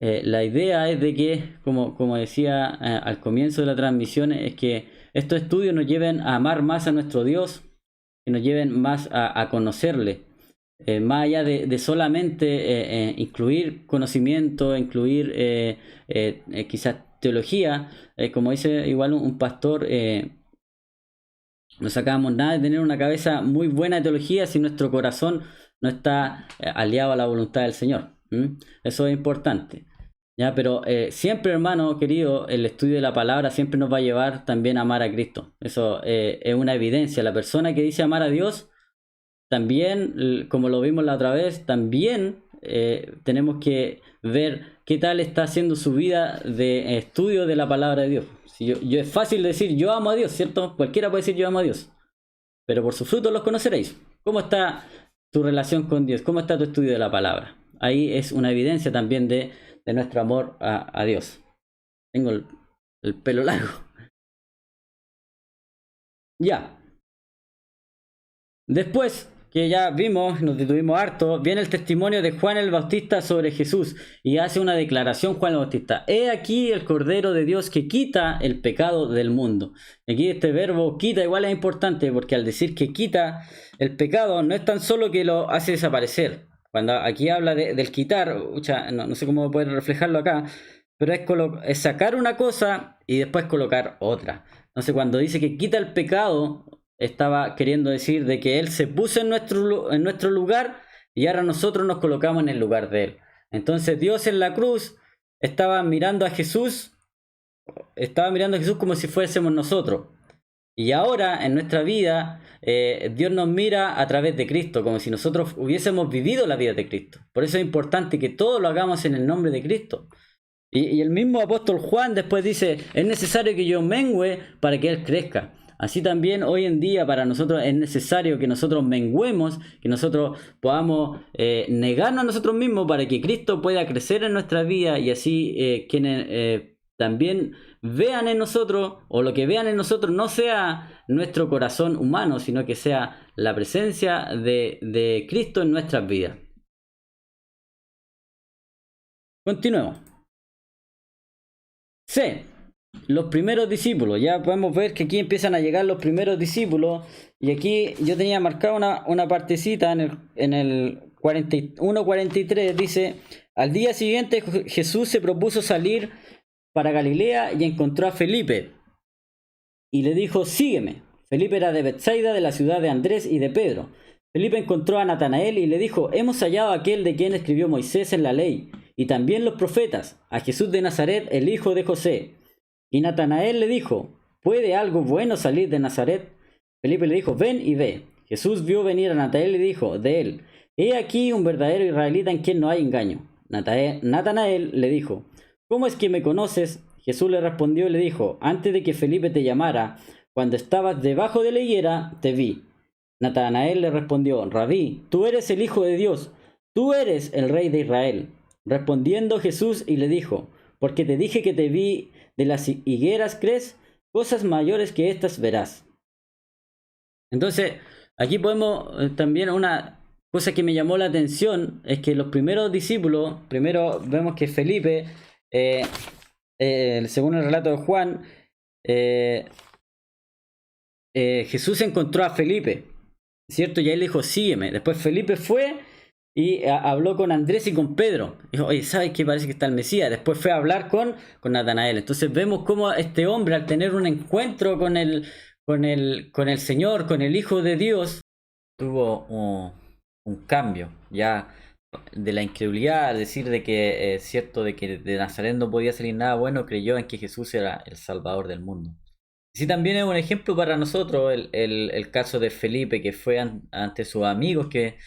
La idea es de que, como decía al comienzo de la transmisión, es que estos estudios nos lleven a amar más a nuestro Dios, que nos lleven más a conocerle, más allá de solamente incluir conocimiento, incluir quizás teología. Como dice igual un pastor, no sacamos nada de tener una cabeza muy buena de teología si nuestro corazón no está aliado a la voluntad del Señor. Eso es importante, ¿ya? Pero siempre, hermano querido, el estudio de la palabra siempre nos va a llevar también a amar a Cristo. Eso es una evidencia. La persona que dice amar a Dios, también, como lo vimos la otra vez, también tenemos que ver qué tal está haciendo su vida de estudio de la palabra de Dios. Si yo es fácil decir yo amo a Dios, ¿cierto? Cualquiera puede decir yo amo a Dios, pero por sus frutos los conoceréis. ¿Cómo está tu relación con Dios? ¿Cómo está tu estudio de la palabra? ahí es una evidencia también de nuestro amor a Dios. Tengo el pelo largo. Ya. Después que ya vimos, nos detuvimos harto, viene el testimonio de Juan el Bautista sobre Jesús y hace una declaración Juan el Bautista. He aquí el Cordero de Dios que quita el pecado del mundo. Aquí este verbo quita igual es importante porque al decir que quita el pecado no es tan solo que lo hace desaparecer. Cuando aquí habla del quitar, no sé cómo poder reflejarlo acá, pero es sacar una cosa y después colocar otra. Entonces cuando dice que quita el pecado, estaba queriendo decir de que Él se puso en nuestro lugar y ahora nosotros nos colocamos en el lugar de Él. Entonces Dios en la cruz estaba mirando a Jesús como si fuésemos nosotros. Y ahora en nuestra vida Dios nos mira a través de Cristo, como si nosotros hubiésemos vivido la vida de Cristo. Por eso es importante que todo lo hagamos en el nombre de Cristo. Y el mismo apóstol Juan después dice, es necesario que yo mengüe para que Él crezca. Así también hoy en día para nosotros es necesario que nosotros menguemos, que nosotros podamos negarnos a nosotros mismos para que Cristo pueda crecer en nuestra vida y así quienes también vean en nosotros, o lo que vean en nosotros no sea nuestro corazón humano, sino que sea la presencia de Cristo en nuestras vidas. Continuemos. C. Los primeros discípulos. Ya podemos ver que aquí empiezan a llegar los primeros discípulos. Y aquí yo tenía marcado una partecita en el 41-43. Dice, al día siguiente Jesús se propuso salir para Galilea y encontró a Felipe. Y le dijo, sígueme. Felipe era de Betsaida, de la ciudad de Andrés y de Pedro. Felipe encontró a Natanael y le dijo, hemos hallado a aquel de quien escribió Moisés en la ley, y también los profetas, a Jesús de Nazaret, el hijo de José. Y Natanael le dijo, ¿puede algo bueno salir de Nazaret? Felipe le dijo, ven y ve. Jesús vio venir a Natanael y dijo de él, he aquí un verdadero israelita en quien no hay engaño. Natanael le dijo, ¿cómo es que me conoces? Jesús le respondió y le dijo, antes de que Felipe te llamara, cuando estabas debajo de la higuera, te vi. Natanael le respondió, Rabí, tú eres el Hijo de Dios, tú eres el Rey de Israel. Respondiendo Jesús y le dijo, porque te dije que te vi de las higueras, ¿crees? Cosas mayores que estas verás. Entonces, aquí podemos también una cosa que me llamó la atención, es que los primeros discípulos, primero vemos que Felipe, según el relato de Juan, Jesús encontró a Felipe, ¿cierto? Y ahí le dijo, sígueme. Después Felipe fue y habló con Andrés y con Pedro. Dijo, oye, ¿sabes qué? Parece que está el Mesías. Después fue a hablar con Natanael. Entonces vemos cómo este hombre, al tener un encuentro con el Señor, con el Hijo de Dios, tuvo un cambio ya de la incredulidad, al decir de que es cierto de que de Nazaret no podía salir nada bueno, creyó en que Jesús era el Salvador del mundo. Sí, también es un ejemplo para nosotros el caso de Felipe, que fue ante sus amigos que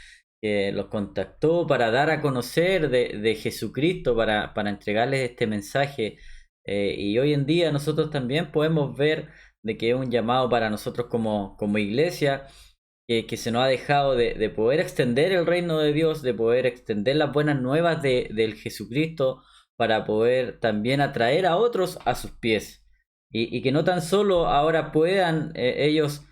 los contactó para dar a conocer de Jesucristo, para entregarles este mensaje. Y hoy en día nosotros también podemos ver de que es un llamado para nosotros como iglesia, que se nos ha dejado de poder extender el reino de Dios, de poder extender las buenas nuevas del Jesucristo, para poder también atraer a otros a sus pies. Y que no tan solo ahora puedan ellos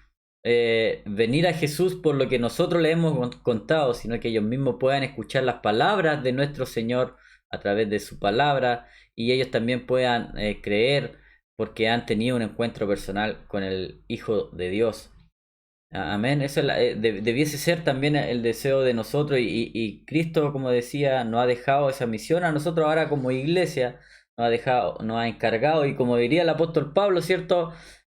venir a Jesús por lo que nosotros les hemos contado, sino que ellos mismos puedan escuchar las palabras de nuestro Señor a través de su palabra, y ellos también puedan creer porque han tenido un encuentro personal con el Hijo de Dios. Amén. Eso debiese ser también el deseo de nosotros, y Cristo, como decía, nos ha dejado esa misión a nosotros ahora como iglesia. Nos ha encargado, y como diría el apóstol Pablo, ¿cierto?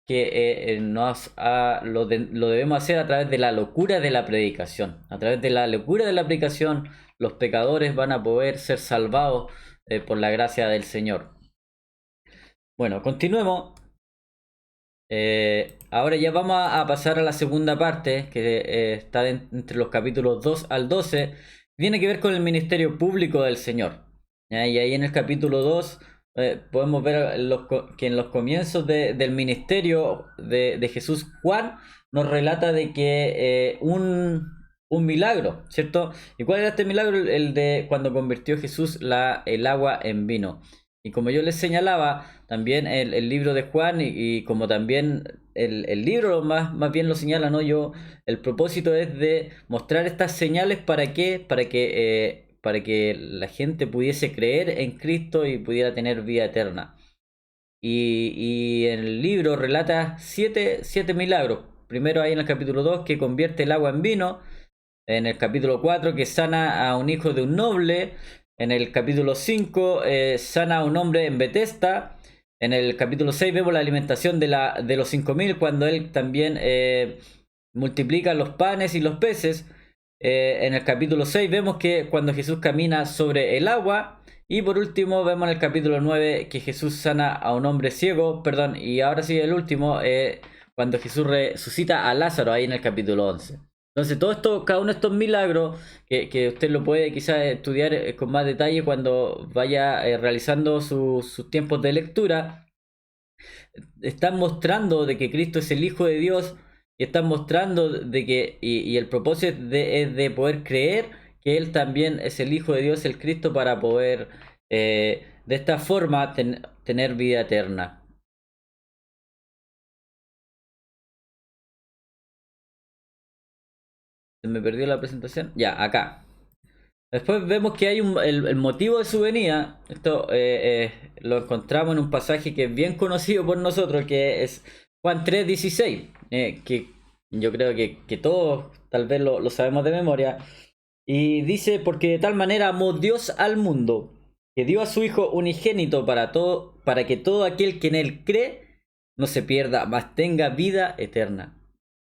Que lo debemos hacer a través de la locura de la predicación. A través de la locura de la predicación, los pecadores van a poder ser salvados por la gracia del Señor. Bueno, continuemos. Ahora ya vamos a pasar a la segunda parte, que está entre los capítulos 2 al 12. Tiene que ver con el ministerio público del Señor. ¿Ya? Y ahí en el capítulo 2 podemos ver que en los comienzos del ministerio de Jesús, Juan nos relata de que un un milagro, ¿cierto? ¿Y cuál era este milagro? El de cuando convirtió Jesús el agua en vino. Y como yo les señalaba, también el libro de Juan y como también el libro más bien lo señala, ¿no? El propósito es de mostrar estas señales ¿para qué? Para que la gente pudiese creer en Cristo y pudiera tener vida eterna. Y en el libro relata siete milagros. Primero hay en el capítulo 2 que convierte el agua en vino. En el capítulo 4 que sana a un hijo de un noble. En el capítulo 5 sana a un hombre en Betesda. En el capítulo 6 vemos la alimentación de los 5000 cuando él también multiplica los panes y los peces. En el capítulo 6 vemos que cuando Jesús camina sobre el agua. Y por último vemos en el capítulo 9 que Jesús sana a un hombre ciego. Perdón, y ahora sí el último, cuando Jesús resucita a Lázaro ahí en el capítulo 11. Entonces todo esto, cada uno de estos milagros, que usted lo puede quizás estudiar con más detalle cuando vaya realizando sus tiempos de lectura, están mostrando de que Cristo es el Hijo de Dios y están mostrando de que, y el propósito es de poder creer que Él también es el Hijo de Dios, el Cristo, para poder de esta forma tener vida eterna. Se me perdió la presentación. Ya, acá. Después vemos que hay el motivo de su venida. Esto lo encontramos en un pasaje que es bien conocido por nosotros, que es Juan 3:16, que yo creo que todos tal vez lo sabemos de memoria. Y dice, porque de tal manera amó Dios al mundo, que dio a su Hijo unigénito para que todo aquel que en Él cree no se pierda, mas tenga vida eterna.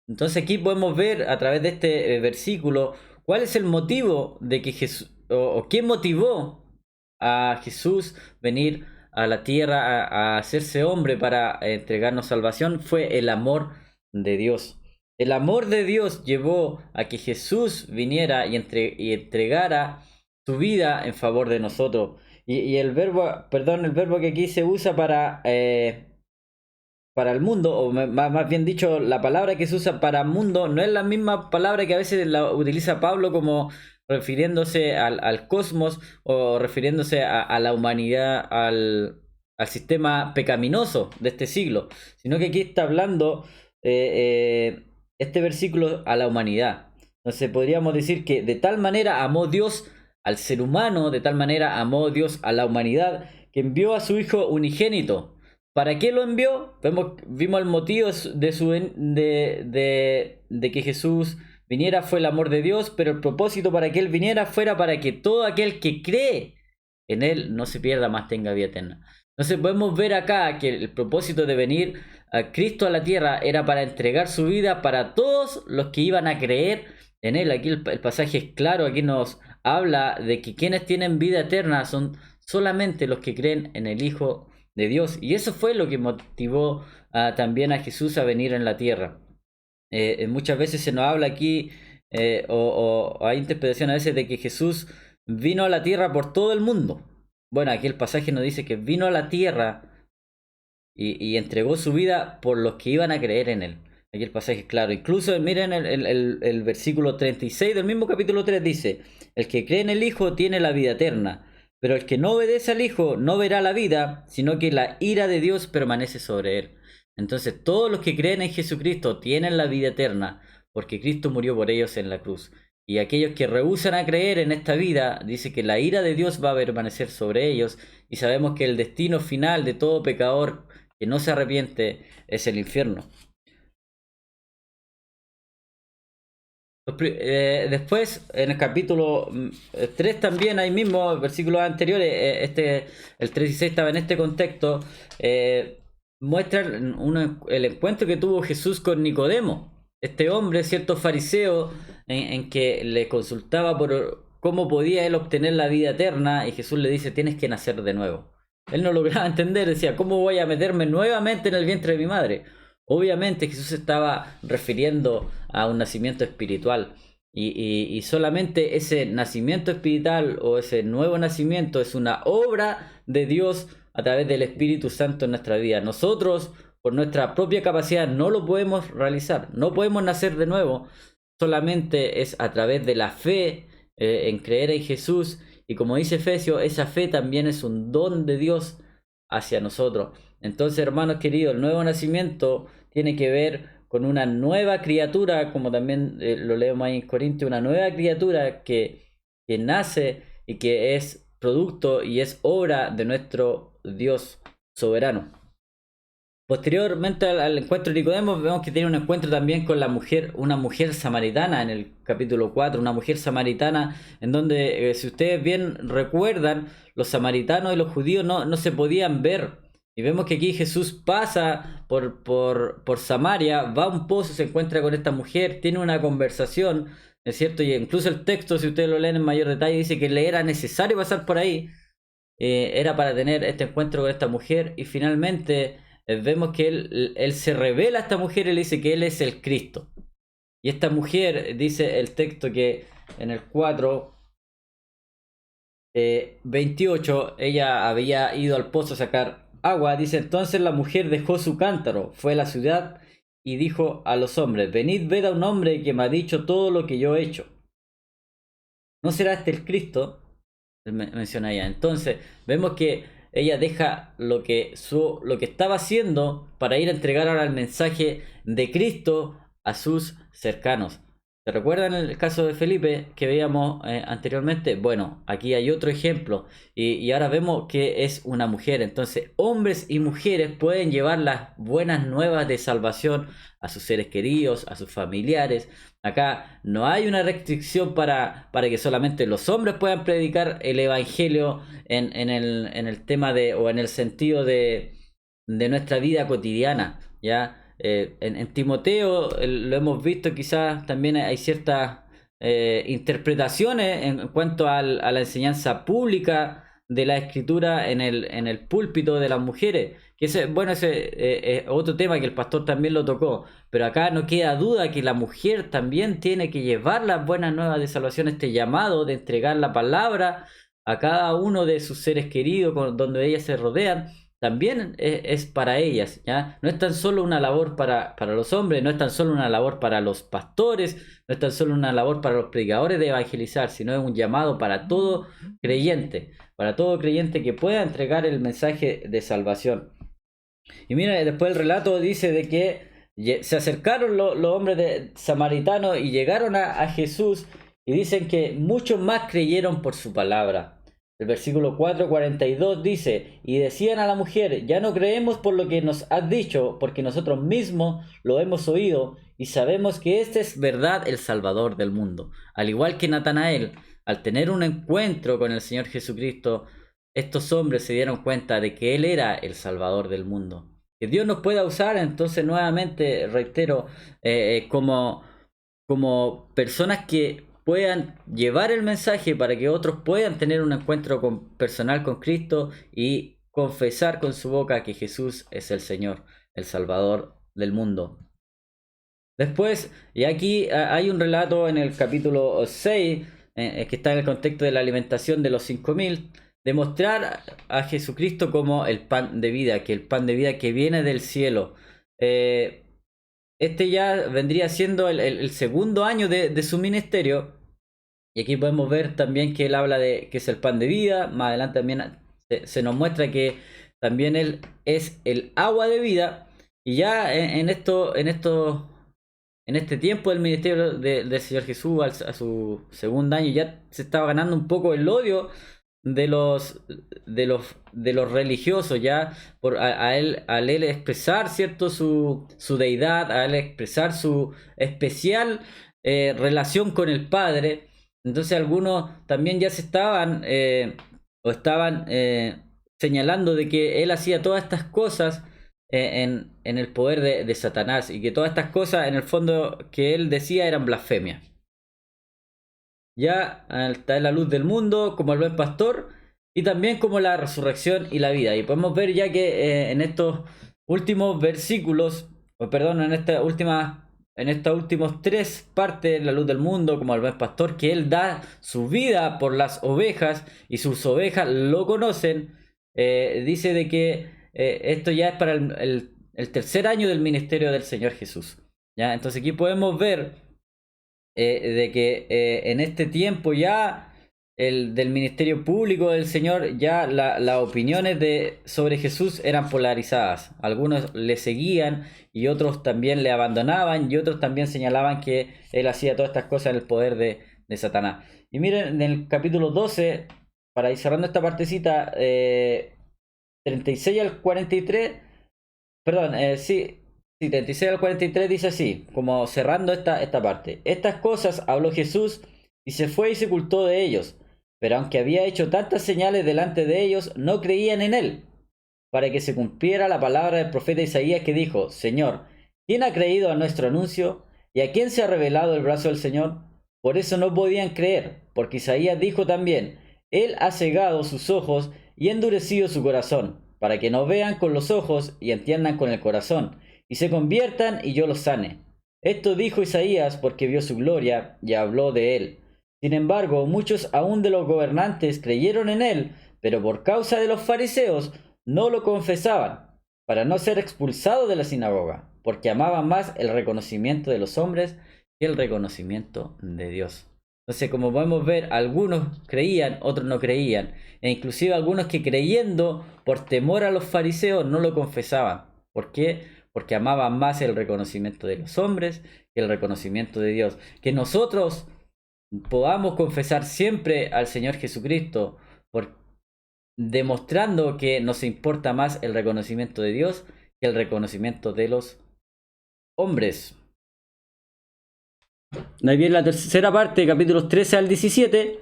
Entonces aquí podemos ver a través de este versículo cuál es el motivo de que Jesús, o qué motivó a Jesús venir a la tierra a hacerse hombre para entregarnos salvación. Fue el amor de Dios. El amor de Dios llevó a que Jesús viniera y entregara su vida en favor de nosotros. Y el verbo que aquí se usa para el mundo, o más bien dicho, la palabra que se usa para mundo no es la misma palabra que a veces la utiliza Pablo como refiriéndose al cosmos o refiriéndose a la humanidad, al sistema pecaminoso de este siglo, sino que aquí está hablando este versículo a la humanidad. Entonces podríamos decir que de tal manera amó Dios al ser humano, de tal manera amó Dios a la humanidad, que envió a su Hijo unigénito. ¿Para qué lo envió? Vimos el motivo de que Jesús viniera fue el amor de Dios, pero el propósito para que Él viniera fuera para que todo aquel que cree en Él no se pierda, más tenga vida eterna. Entonces podemos ver acá que el propósito de venir a Cristo a la tierra era para entregar su vida para todos los que iban a creer en Él. Aquí el pasaje es claro, aquí nos habla de que quienes tienen vida eterna son solamente los que creen en el Hijo de Dios. Y eso fue lo que motivó también a Jesús a venir en la tierra. Muchas veces se nos habla aquí, o hay interpretación a veces de que Jesús vino a la tierra por todo el mundo. Bueno, aquí el pasaje nos dice que vino a la tierra y entregó su vida por los que iban a creer en Él. Aquí el pasaje es claro. Incluso miren el versículo 36 del mismo capítulo 3 dice: el que cree en el Hijo tiene la vida eterna, pero el que no obedece al Hijo no verá la vida, sino que la ira de Dios permanece sobre él. Entonces todos los que creen en Jesucristo tienen la vida eterna, porque Cristo murió por ellos en la cruz. Y aquellos que rehúsan a creer en esta vida, dice que la ira de Dios va a permanecer sobre ellos, y sabemos que el destino final de todo pecador que no se arrepiente es el infierno. Después, en el capítulo 3 también, ahí mismo, versículos anteriores, el 3 y 6 estaba en este contexto, muestran el encuentro que tuvo Jesús con Nicodemo, este hombre, cierto fariseo, en que le consultaba por cómo podía él obtener la vida eterna, y Jesús le dice: tienes que nacer de nuevo. Él no lograba entender, decía: ¿cómo voy a meterme nuevamente en el vientre de mi madre? Obviamente Jesús estaba refiriendo a un nacimiento espiritual, y solamente ese nacimiento espiritual o ese nuevo nacimiento es una obra de Dios a través del Espíritu Santo en nuestra vida. Nosotros, por nuestra propia capacidad, no lo podemos realizar, no podemos nacer de nuevo, solamente es a través de la fe en creer en Jesús, y como dice Efesios, esa fe también es un don de Dios hacia nosotros. Entonces, hermanos queridos, el nuevo nacimiento tiene que ver con una nueva criatura, como también lo leemos ahí en Corintios, una nueva criatura que nace y que es producto y es obra de nuestro Dios soberano. Posteriormente al encuentro de Nicodemo, vemos que tiene un encuentro también con la mujer, una mujer samaritana en el capítulo 4, una mujer samaritana en donde, si ustedes bien recuerdan, los samaritanos y los judíos no se podían ver. Y vemos que aquí Jesús pasa por Samaria, va a un pozo, se encuentra con esta mujer, tiene una conversación, ¿es cierto? Y incluso el texto, si ustedes lo leen en mayor detalle, dice que le era necesario pasar por ahí, era para tener este encuentro con esta mujer, y finalmente vemos que él se revela a esta mujer y le dice que él es el Cristo. Y esta mujer, dice el texto que en el 4, 28, ella había ido al pozo a sacar agua. Dice: entonces la mujer dejó su cántaro, fue a la ciudad y dijo a los hombres: venid, ved a un hombre que me ha dicho todo lo que yo he hecho. ¿No será este el Cristo? Menciona ella. Entonces vemos que ella deja lo que estaba haciendo para ir a entregar ahora el mensaje de Cristo a sus cercanos. ¿Se recuerdan el caso de Felipe que veíamos anteriormente? Bueno, aquí hay otro ejemplo, y ahora vemos que es una mujer. Entonces, hombres y mujeres pueden llevar las buenas nuevas de salvación a sus seres queridos, a sus familiares. Acá no hay una restricción para que solamente los hombres puedan predicar el evangelio en el tema o en el sentido de nuestra vida cotidiana, ¿ya? En Timoteo lo hemos visto, quizás también hay ciertas interpretaciones en cuanto a la enseñanza pública de la escritura en el púlpito de las mujeres, que ese es otro tema que el pastor también lo tocó, pero acá no queda duda que la mujer también tiene que llevar las buenas nuevas de salvación, este llamado de entregar la palabra a cada uno de sus seres queridos donde ellas se rodean. También es para ellas, ¿ya? No es tan solo una labor para los hombres, no es tan solo una labor para los pastores, no es tan solo una labor para los predicadores de evangelizar, sino es un llamado para todo creyente que pueda entregar el mensaje de salvación. Y mira, después el relato dice de que se acercaron los hombres samaritanos y llegaron a Jesús, y dicen que muchos más creyeron por su palabra. El versículo 4:42 dice: y decían a la mujer: ya no creemos por lo que nos has dicho, porque nosotros mismos lo hemos oído y sabemos que este es verdad, el Salvador del mundo. Al igual que Natanael, al tener un encuentro con el Señor Jesucristo, estos hombres se dieron cuenta de que Él era el Salvador del mundo. Que Dios nos pueda usar, entonces, nuevamente, reitero, como personas que puedan llevar el mensaje para que otros puedan tener un encuentro personal con Cristo y confesar con su boca que Jesús es el Señor, el Salvador del mundo. Después, y aquí hay un relato en el capítulo 6, que está en el contexto de la alimentación de los 5000, de mostrar a Jesucristo como el pan de vida, que el pan de vida que viene del cielo. Este ya vendría siendo el segundo año de su ministerio. Y aquí podemos ver también que él habla de que es el pan de vida. Más adelante también se nos muestra que también él es el agua de vida. Y ya en este tiempo del ministerio del Señor Jesús, a su segundo año, ya se estaba ganando un poco el odio de los religiosos, ya al él expresar, cierto, su deidad, a él expresar su especial relación con el Padre. Entonces algunos también ya se estaban señalando de que él hacía todas estas cosas en el poder de Satanás, y que todas estas cosas en el fondo que él decía eran blasfemias. Ya está en la luz del mundo como el buen pastor, y también como la resurrección y la vida. Y podemos ver ya que en estos últimos versículos, en estas últimas tres partes, la luz del mundo como el buen pastor, que él da su vida por las ovejas y sus ovejas lo conocen. Dice de que esto ya es para el tercer año del ministerio del Señor Jesús, ¿ya? Entonces aquí podemos ver de que en este tiempo ya del ministerio público del Señor, ya las opiniones sobre Jesús eran polarizadas. Algunos le seguían y otros también le abandonaban, y otros también señalaban que él hacía todas estas cosas en el poder de Satanás. Y miren, en el capítulo 12, para ir cerrando esta partecita, 36 al 43, perdón, sí, 36 al 43 dice así, como cerrando esta parte. Estas cosas habló Jesús y se fue y se ocultó de ellos. Pero aunque había hecho tantas señales delante de ellos, no creían en él, para que se cumpliera la palabra del profeta Isaías que dijo: Señor, ¿quién ha creído a nuestro anuncio? ¿Y a quién se ha revelado el brazo del Señor? Por eso no podían creer, porque Isaías dijo también: Él ha cegado sus ojos y endurecido su corazón, para que no vean con los ojos y entiendan con el corazón, y se conviertan y yo los sane. Esto dijo Isaías porque vio su gloria y habló de él. Sin embargo, muchos aún de los gobernantes creyeron en él, pero por causa de los fariseos no lo confesaban, para no ser expulsados de la sinagoga, porque amaban más el reconocimiento de los hombres que el reconocimiento de Dios. Entonces, como podemos ver, algunos creían, otros no creían, e inclusive algunos que creyendo por temor a los fariseos no lo confesaban. ¿Por qué? Porque amaban más el reconocimiento de los hombres que el reconocimiento de Dios. Que nosotros podamos confesar siempre al Señor Jesucristo, demostrando que nos importa más el reconocimiento de Dios que el reconocimiento de los hombres. Ahí viene la tercera parte, capítulos 13 al 17,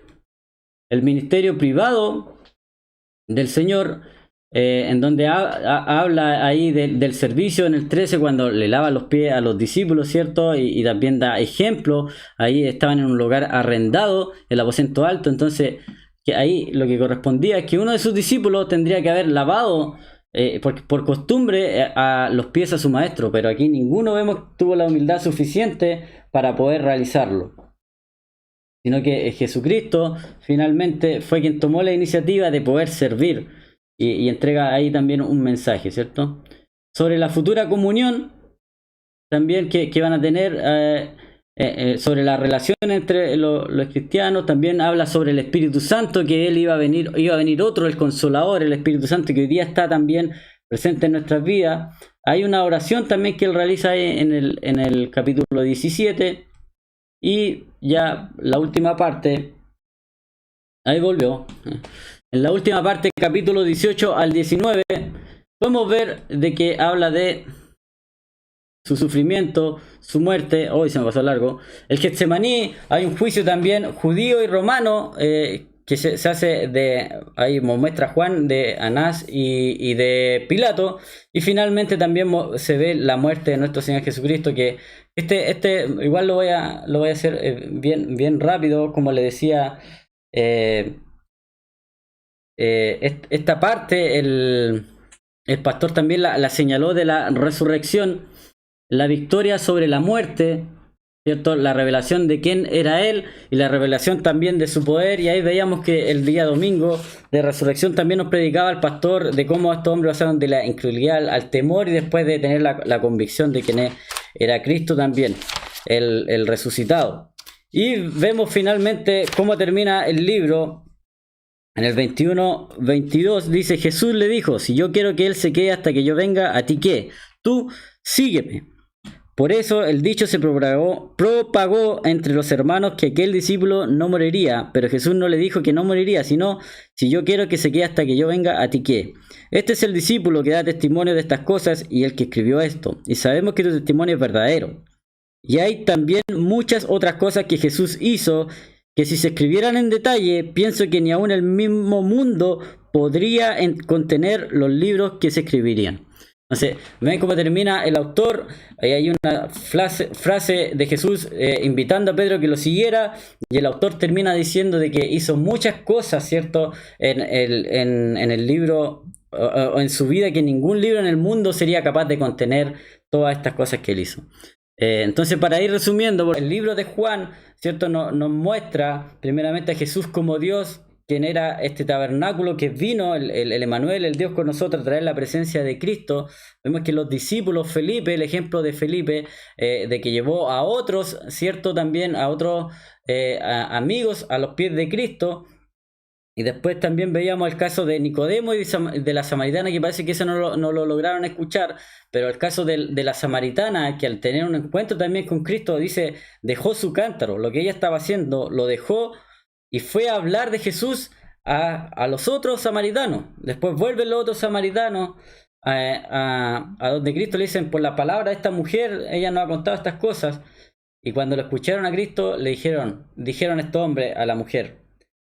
el ministerio privado del Señor, en donde habla ahí del servicio en el 13, cuando le lava los pies a los discípulos, ¿cierto? Y también da ejemplo. Ahí estaban en un lugar arrendado, el aposento alto. Entonces, que ahí lo que correspondía es que uno de sus discípulos tendría que haber lavado por costumbre a los pies a su maestro, pero aquí ninguno tuvo la humildad suficiente para poder realizarlo, sino que Jesucristo finalmente fue quien tomó la iniciativa de poder servir. Y entrega ahí también un mensaje, ¿cierto? Sobre la futura comunión también que van a tener, sobre la relación entre los cristianos. También habla sobre el Espíritu Santo, que él iba a venir otro, el Consolador, el Espíritu Santo, que hoy día está también presente en nuestras vidas. Hay una oración también que él realiza ahí en el capítulo 17. Y ya la última parte, ahí volvió. En la última parte, capítulo 18 al 19, podemos ver de que habla de su sufrimiento, su muerte. Hoy se me pasó largo. El Getsemaní, hay un juicio también judío y romano que se hace ahí muestra Juan, de Anás y de Pilato. Y finalmente también se ve la muerte de nuestro Señor Jesucristo, que igual lo voy a hacer bien rápido, como le decía. Esta parte el pastor también la señaló, de la resurrección, la victoria sobre la muerte, ¿cierto? La revelación de quién era él y la revelación también de su poder. Y ahí veíamos que el día domingo de resurrección también nos predicaba el pastor de cómo estos hombres pasaron de la incredulidad al temor, y después de tener la convicción de quién era Cristo también, el resucitado. Y vemos finalmente cómo termina el libro. En el 21-22 dice: Jesús le dijo: si yo quiero que él se quede hasta que yo venga, ¿a ti qué? Tú sígueme. Por eso el dicho se propagó entre los hermanos que aquel discípulo no moriría, pero Jesús no le dijo que no moriría, sino: si yo quiero que se quede hasta que yo venga, ¿a ti qué? Este es el discípulo que da testimonio de estas cosas y el que escribió esto, y sabemos que tu testimonio es verdadero. Y hay también muchas otras cosas que Jesús hizo, que si se escribieran en detalle, pienso que ni aún el mismo mundo podría contener los libros que se escribirían. Entonces, ven cómo termina el autor. Ahí hay una frase de Jesús invitando a Pedro que lo siguiera, y el autor termina diciendo de que hizo muchas cosas, ¿cierto? En el libro, o en su vida, que ningún libro en el mundo sería capaz de contener todas estas cosas que él hizo. Entonces, para ir resumiendo, el libro de Juan, ¿cierto? Nos muestra primeramente a Jesús como Dios, quien era este tabernáculo que vino, el Emmanuel, el Dios con nosotros, a traer la presencia de Cristo. Vemos que los discípulos, Felipe, el ejemplo de Felipe, de que llevó a otros, ¿cierto? También a otros amigos a los pies de Cristo. Y después también veíamos el caso de Nicodemo y de la samaritana, que parece que eso no lo lograron escuchar, pero el caso de la samaritana, que al tener un encuentro también con Cristo, dice, dejó su cántaro, lo que ella estaba haciendo, lo dejó y fue a hablar de Jesús a los otros samaritanos. Después vuelven los otros samaritanos a donde Cristo le dicen, por la palabra de esta mujer, ella nos ha contado estas cosas. Y cuando lo escucharon a Cristo, dijeron estos hombres a la mujer,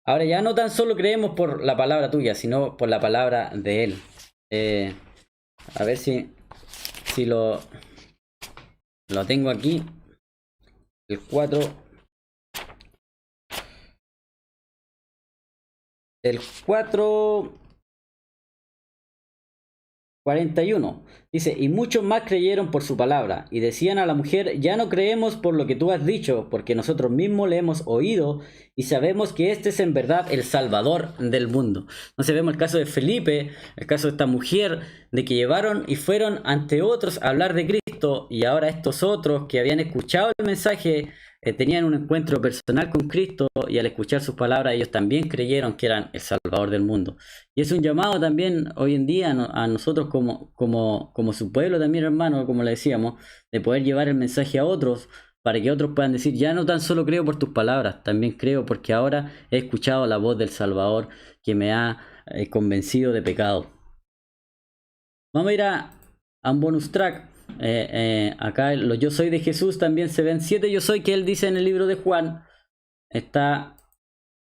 ahora ya no tan solo creemos por la palabra tuya, sino por la palabra de Él. A ver si lo tengo aquí. El 4. El 4:41 dice, y muchos más creyeron por su palabra, y decían a la mujer, ya no creemos por lo que tú has dicho, porque nosotros mismos le hemos oído, y sabemos que este es en verdad el Salvador del mundo. Entonces vemos el caso de Felipe, el caso de esta mujer, de que llevaron y fueron ante otros a hablar de Cristo, y ahora estos otros que habían escuchado el mensaje, tenían un encuentro personal con Cristo, y al escuchar sus palabras ellos también creyeron que eran el Salvador del mundo. Y es un llamado también hoy en día a nosotros como su pueblo también, hermano, como le decíamos, de poder llevar el mensaje a otros, para que otros puedan decir, ya no tan solo creo por tus palabras, también creo porque ahora he escuchado la voz del Salvador que me ha convencido de pecado. Vamos a ir a un bonus track. Acá los yo soy de Jesús también se ven 7 yo soy que él dice en el libro de Juan. Está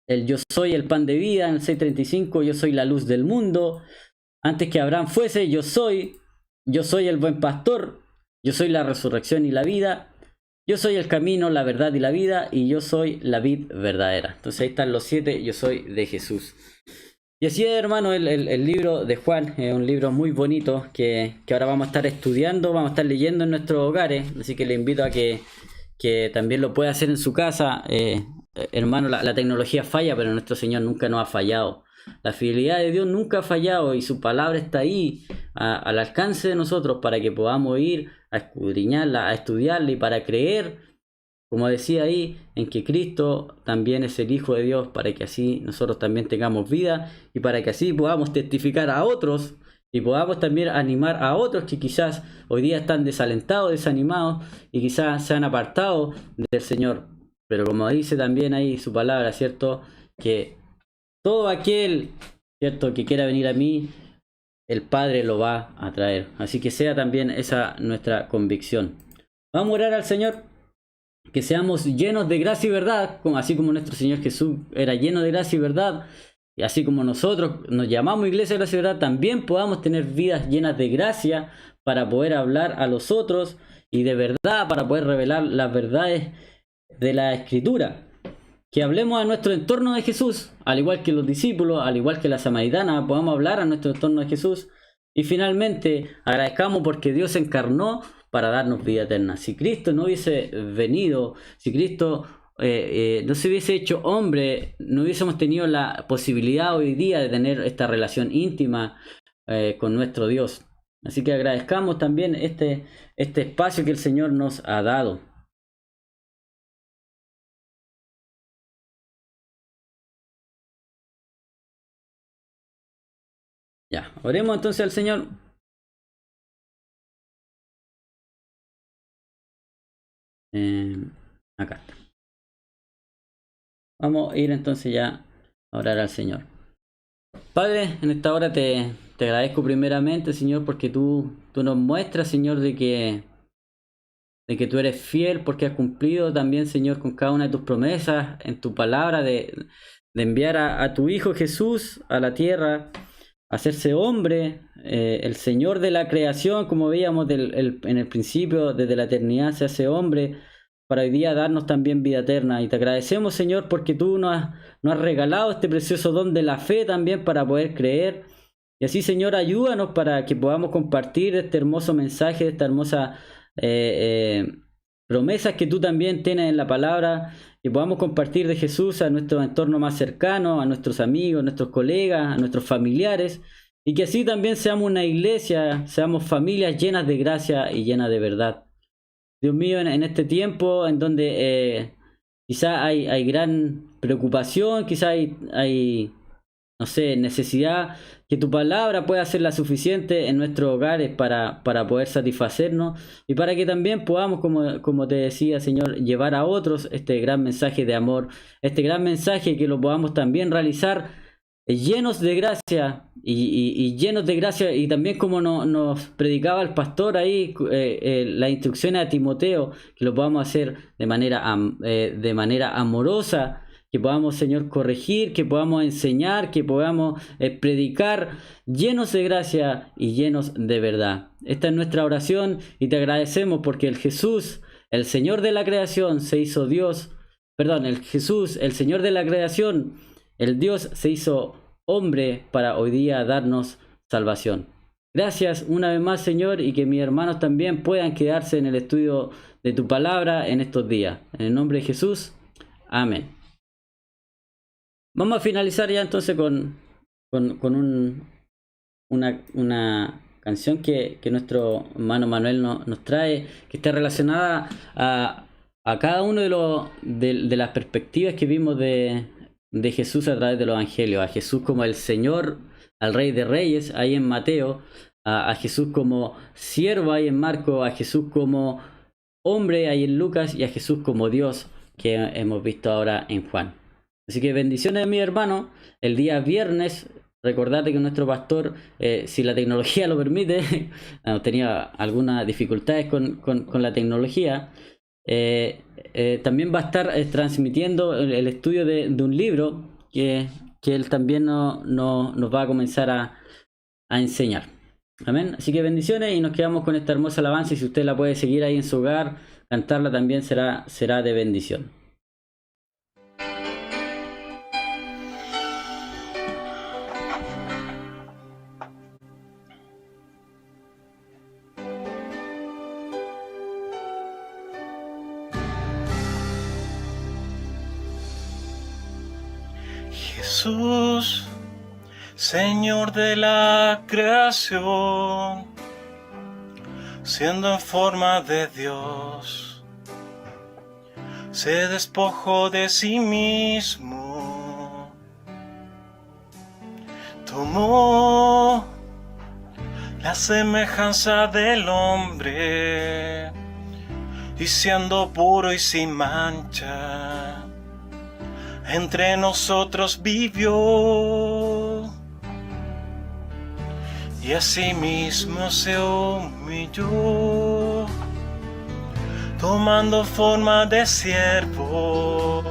el yo soy el pan de vida en el 6:35, yo soy la luz del mundo, antes que Abraham fuese yo soy el buen pastor, yo soy la resurrección y la vida, yo soy el camino, la verdad y la vida, y yo soy la vid verdadera. Entonces ahí están los 7 yo soy de Jesús. Y así es, hermano, el libro de Juan es un libro muy bonito que ahora vamos a estar estudiando, vamos a estar leyendo en nuestros hogares, así que le invito a que también lo pueda hacer en su casa. Hermano, la tecnología falla, pero nuestro Señor nunca nos ha fallado. La fidelidad de Dios nunca ha fallado y su palabra está ahí al alcance de nosotros para que podamos ir a escudriñarla, a estudiarla y para creer, como decía ahí, en que Cristo también es el Hijo de Dios, para que así nosotros también tengamos vida y para que así podamos testificar a otros y podamos también animar a otros que quizás hoy día están desalentados, desanimados y quizás se han apartado del Señor. Pero como dice también ahí su palabra, ¿cierto? Que todo aquel, ¿cierto?, que quiera venir a mí, el Padre lo va a traer. Así que sea también esa nuestra convicción. Vamos a orar al Señor. Que seamos llenos de gracia y verdad, así como nuestro Señor Jesús era lleno de gracia y verdad, y así como nosotros nos llamamos Iglesia de Gracia y Verdad, también podamos tener vidas llenas de gracia para poder hablar a los otros y de verdad para poder revelar las verdades de la Escritura. Que hablemos a nuestro entorno de Jesús, al igual que los discípulos, al igual que la samaritana, podamos hablar a nuestro entorno de Jesús. Y finalmente agradezcamos porque Dios se encarnó para darnos vida eterna. Si Cristo no hubiese venido, si Cristo no se hubiese hecho hombre, no hubiésemos tenido la posibilidad hoy día de tener esta relación íntima con nuestro Dios. Así que agradezcamos también este espacio que el Señor nos ha dado. Ya, oremos entonces al Señor. Acá está. Vamos a ir entonces ya a orar al Señor. Padre, en esta hora te agradezco primeramente, Señor, porque tú nos muestras, Señor, de que tú eres fiel, porque has cumplido también, Señor, con cada una de tus promesas en tu palabra de enviar a tu Hijo Jesús a la tierra, a hacerse hombre, el Señor de la creación, como veíamos en el principio, desde la eternidad se hace hombre, para hoy día darnos también vida eterna. Y te agradecemos, Señor, porque tú nos has regalado este precioso don de la fe también para poder creer. Y así, Señor, ayúdanos para que podamos compartir este hermoso mensaje, esta hermosa promesas que tú también tienes en la palabra, que podamos compartir de Jesús a nuestro entorno más cercano, a nuestros amigos, a nuestros colegas, a nuestros familiares, y que así también seamos una iglesia, seamos familias llenas de gracia y llenas de verdad. Dios mío, en este tiempo en donde quizá hay gran preocupación, quizá hay no sé, necesidad, que tu palabra pueda ser la suficiente en nuestros hogares para poder satisfacernos y para que también podamos, como te decía, Señor, llevar a otros este gran mensaje de amor, este gran mensaje que lo podamos también realizar llenos de gracia y llenos de gracia, y también como nos predicaba el pastor ahí, las instrucciones a Timoteo, que lo podamos hacer de manera amorosa, que podamos, Señor, corregir, que podamos enseñar, que podamos predicar llenos de gracia y llenos de verdad. Esta es nuestra oración y te agradecemos porque el Jesús, el Señor de la creación, se hizo Dios. Perdón, el Jesús, el Señor de la creación, el Dios se hizo hombre para hoy día darnos salvación. Gracias una vez más, Señor, y que mis hermanos también puedan quedarse en el estudio de tu palabra en estos días. En el nombre de Jesús, amén. Vamos a finalizar ya entonces con una canción que nuestro hermano Manuel nos trae, que está relacionada a cada uno de las perspectivas que vimos de Jesús a través de los evangelios. A Jesús como el Señor, al Rey de Reyes, ahí en Mateo, a Jesús como siervo ahí en Marco, a Jesús como hombre ahí en Lucas, y a Jesús como Dios, que hemos visto ahora en Juan. Así que bendiciones, mi hermano. El día viernes, recordate que nuestro pastor, si la tecnología lo permite, tenía algunas dificultades con la tecnología, también va a estar transmitiendo el estudio de un libro que él también nos va a comenzar a enseñar. Amén. Así que bendiciones, y nos quedamos con esta hermosa alabanza, y si usted la puede seguir ahí en su hogar, cantarla también será de bendición. Jesús, Señor de la creación, siendo en forma de Dios, se despojó de sí mismo, tomó la semejanza del hombre, y siendo puro y sin mancha, entre nosotros vivió, y asimismo se humilló, tomando forma de siervo,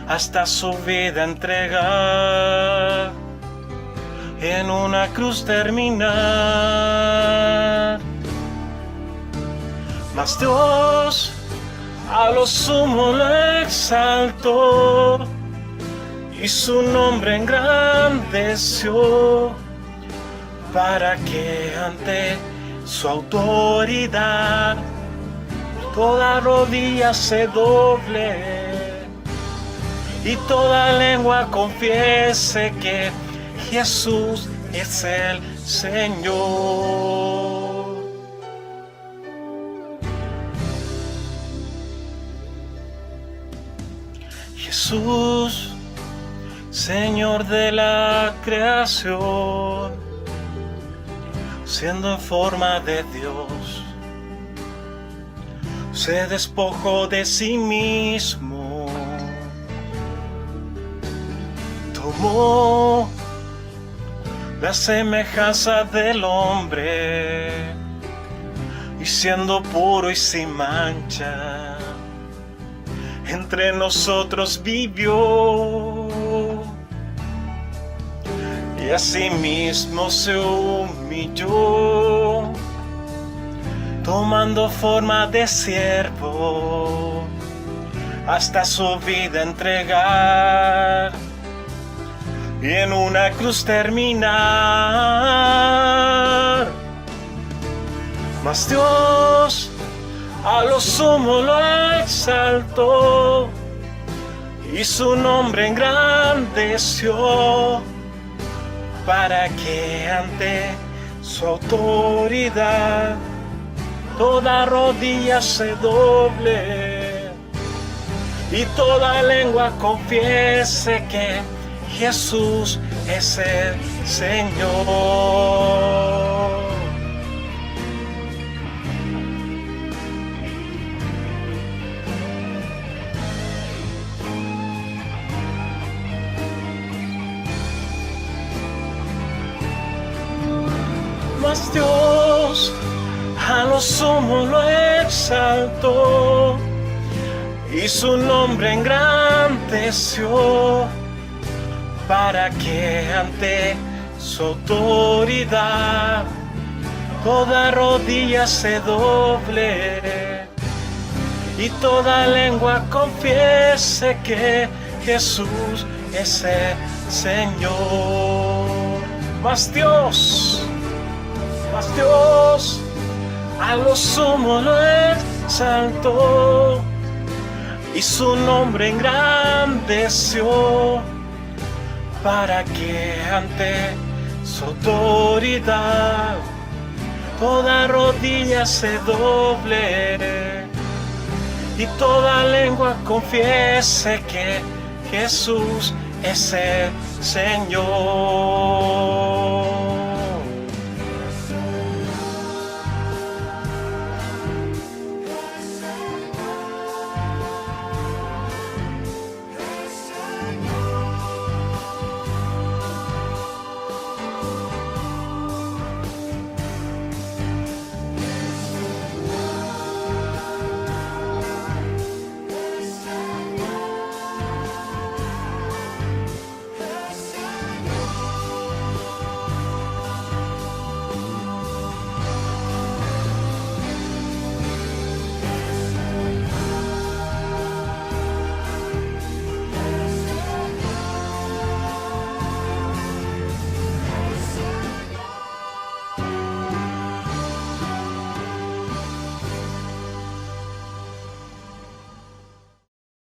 hasta su vida entregar, en una cruz terminar. Mas Dios a lo sumo lo exaltó, y su nombre engrandeció, para que ante su autoridad toda rodilla se doble, y toda lengua confiese que Jesús es el Señor. Jesús, Señor de la creación, siendo en forma de Dios, se despojó de sí mismo, tomó la semejanza del hombre, y siendo puro y sin mancha, entre nosotros vivió, y asimismo se humilló, tomando forma de siervo, hasta su vida entregar, y en una cruz terminar. Mas Dios a lo sumo lo exaltó y su nombre engrandeció, para que ante su autoridad toda rodilla se doble y toda lengua confiese que Jesús es el Señor. Mas Dios a lo sumo lo exaltó y su nombre engrandeció, para que ante su autoridad toda rodilla se doble y toda lengua confiese que Jesús es el Señor. Mas Dios a lo sumo lo exaltó y su nombre engrandeció, para que ante su autoridad toda rodilla se doble y toda lengua confiese que Jesús es el Señor.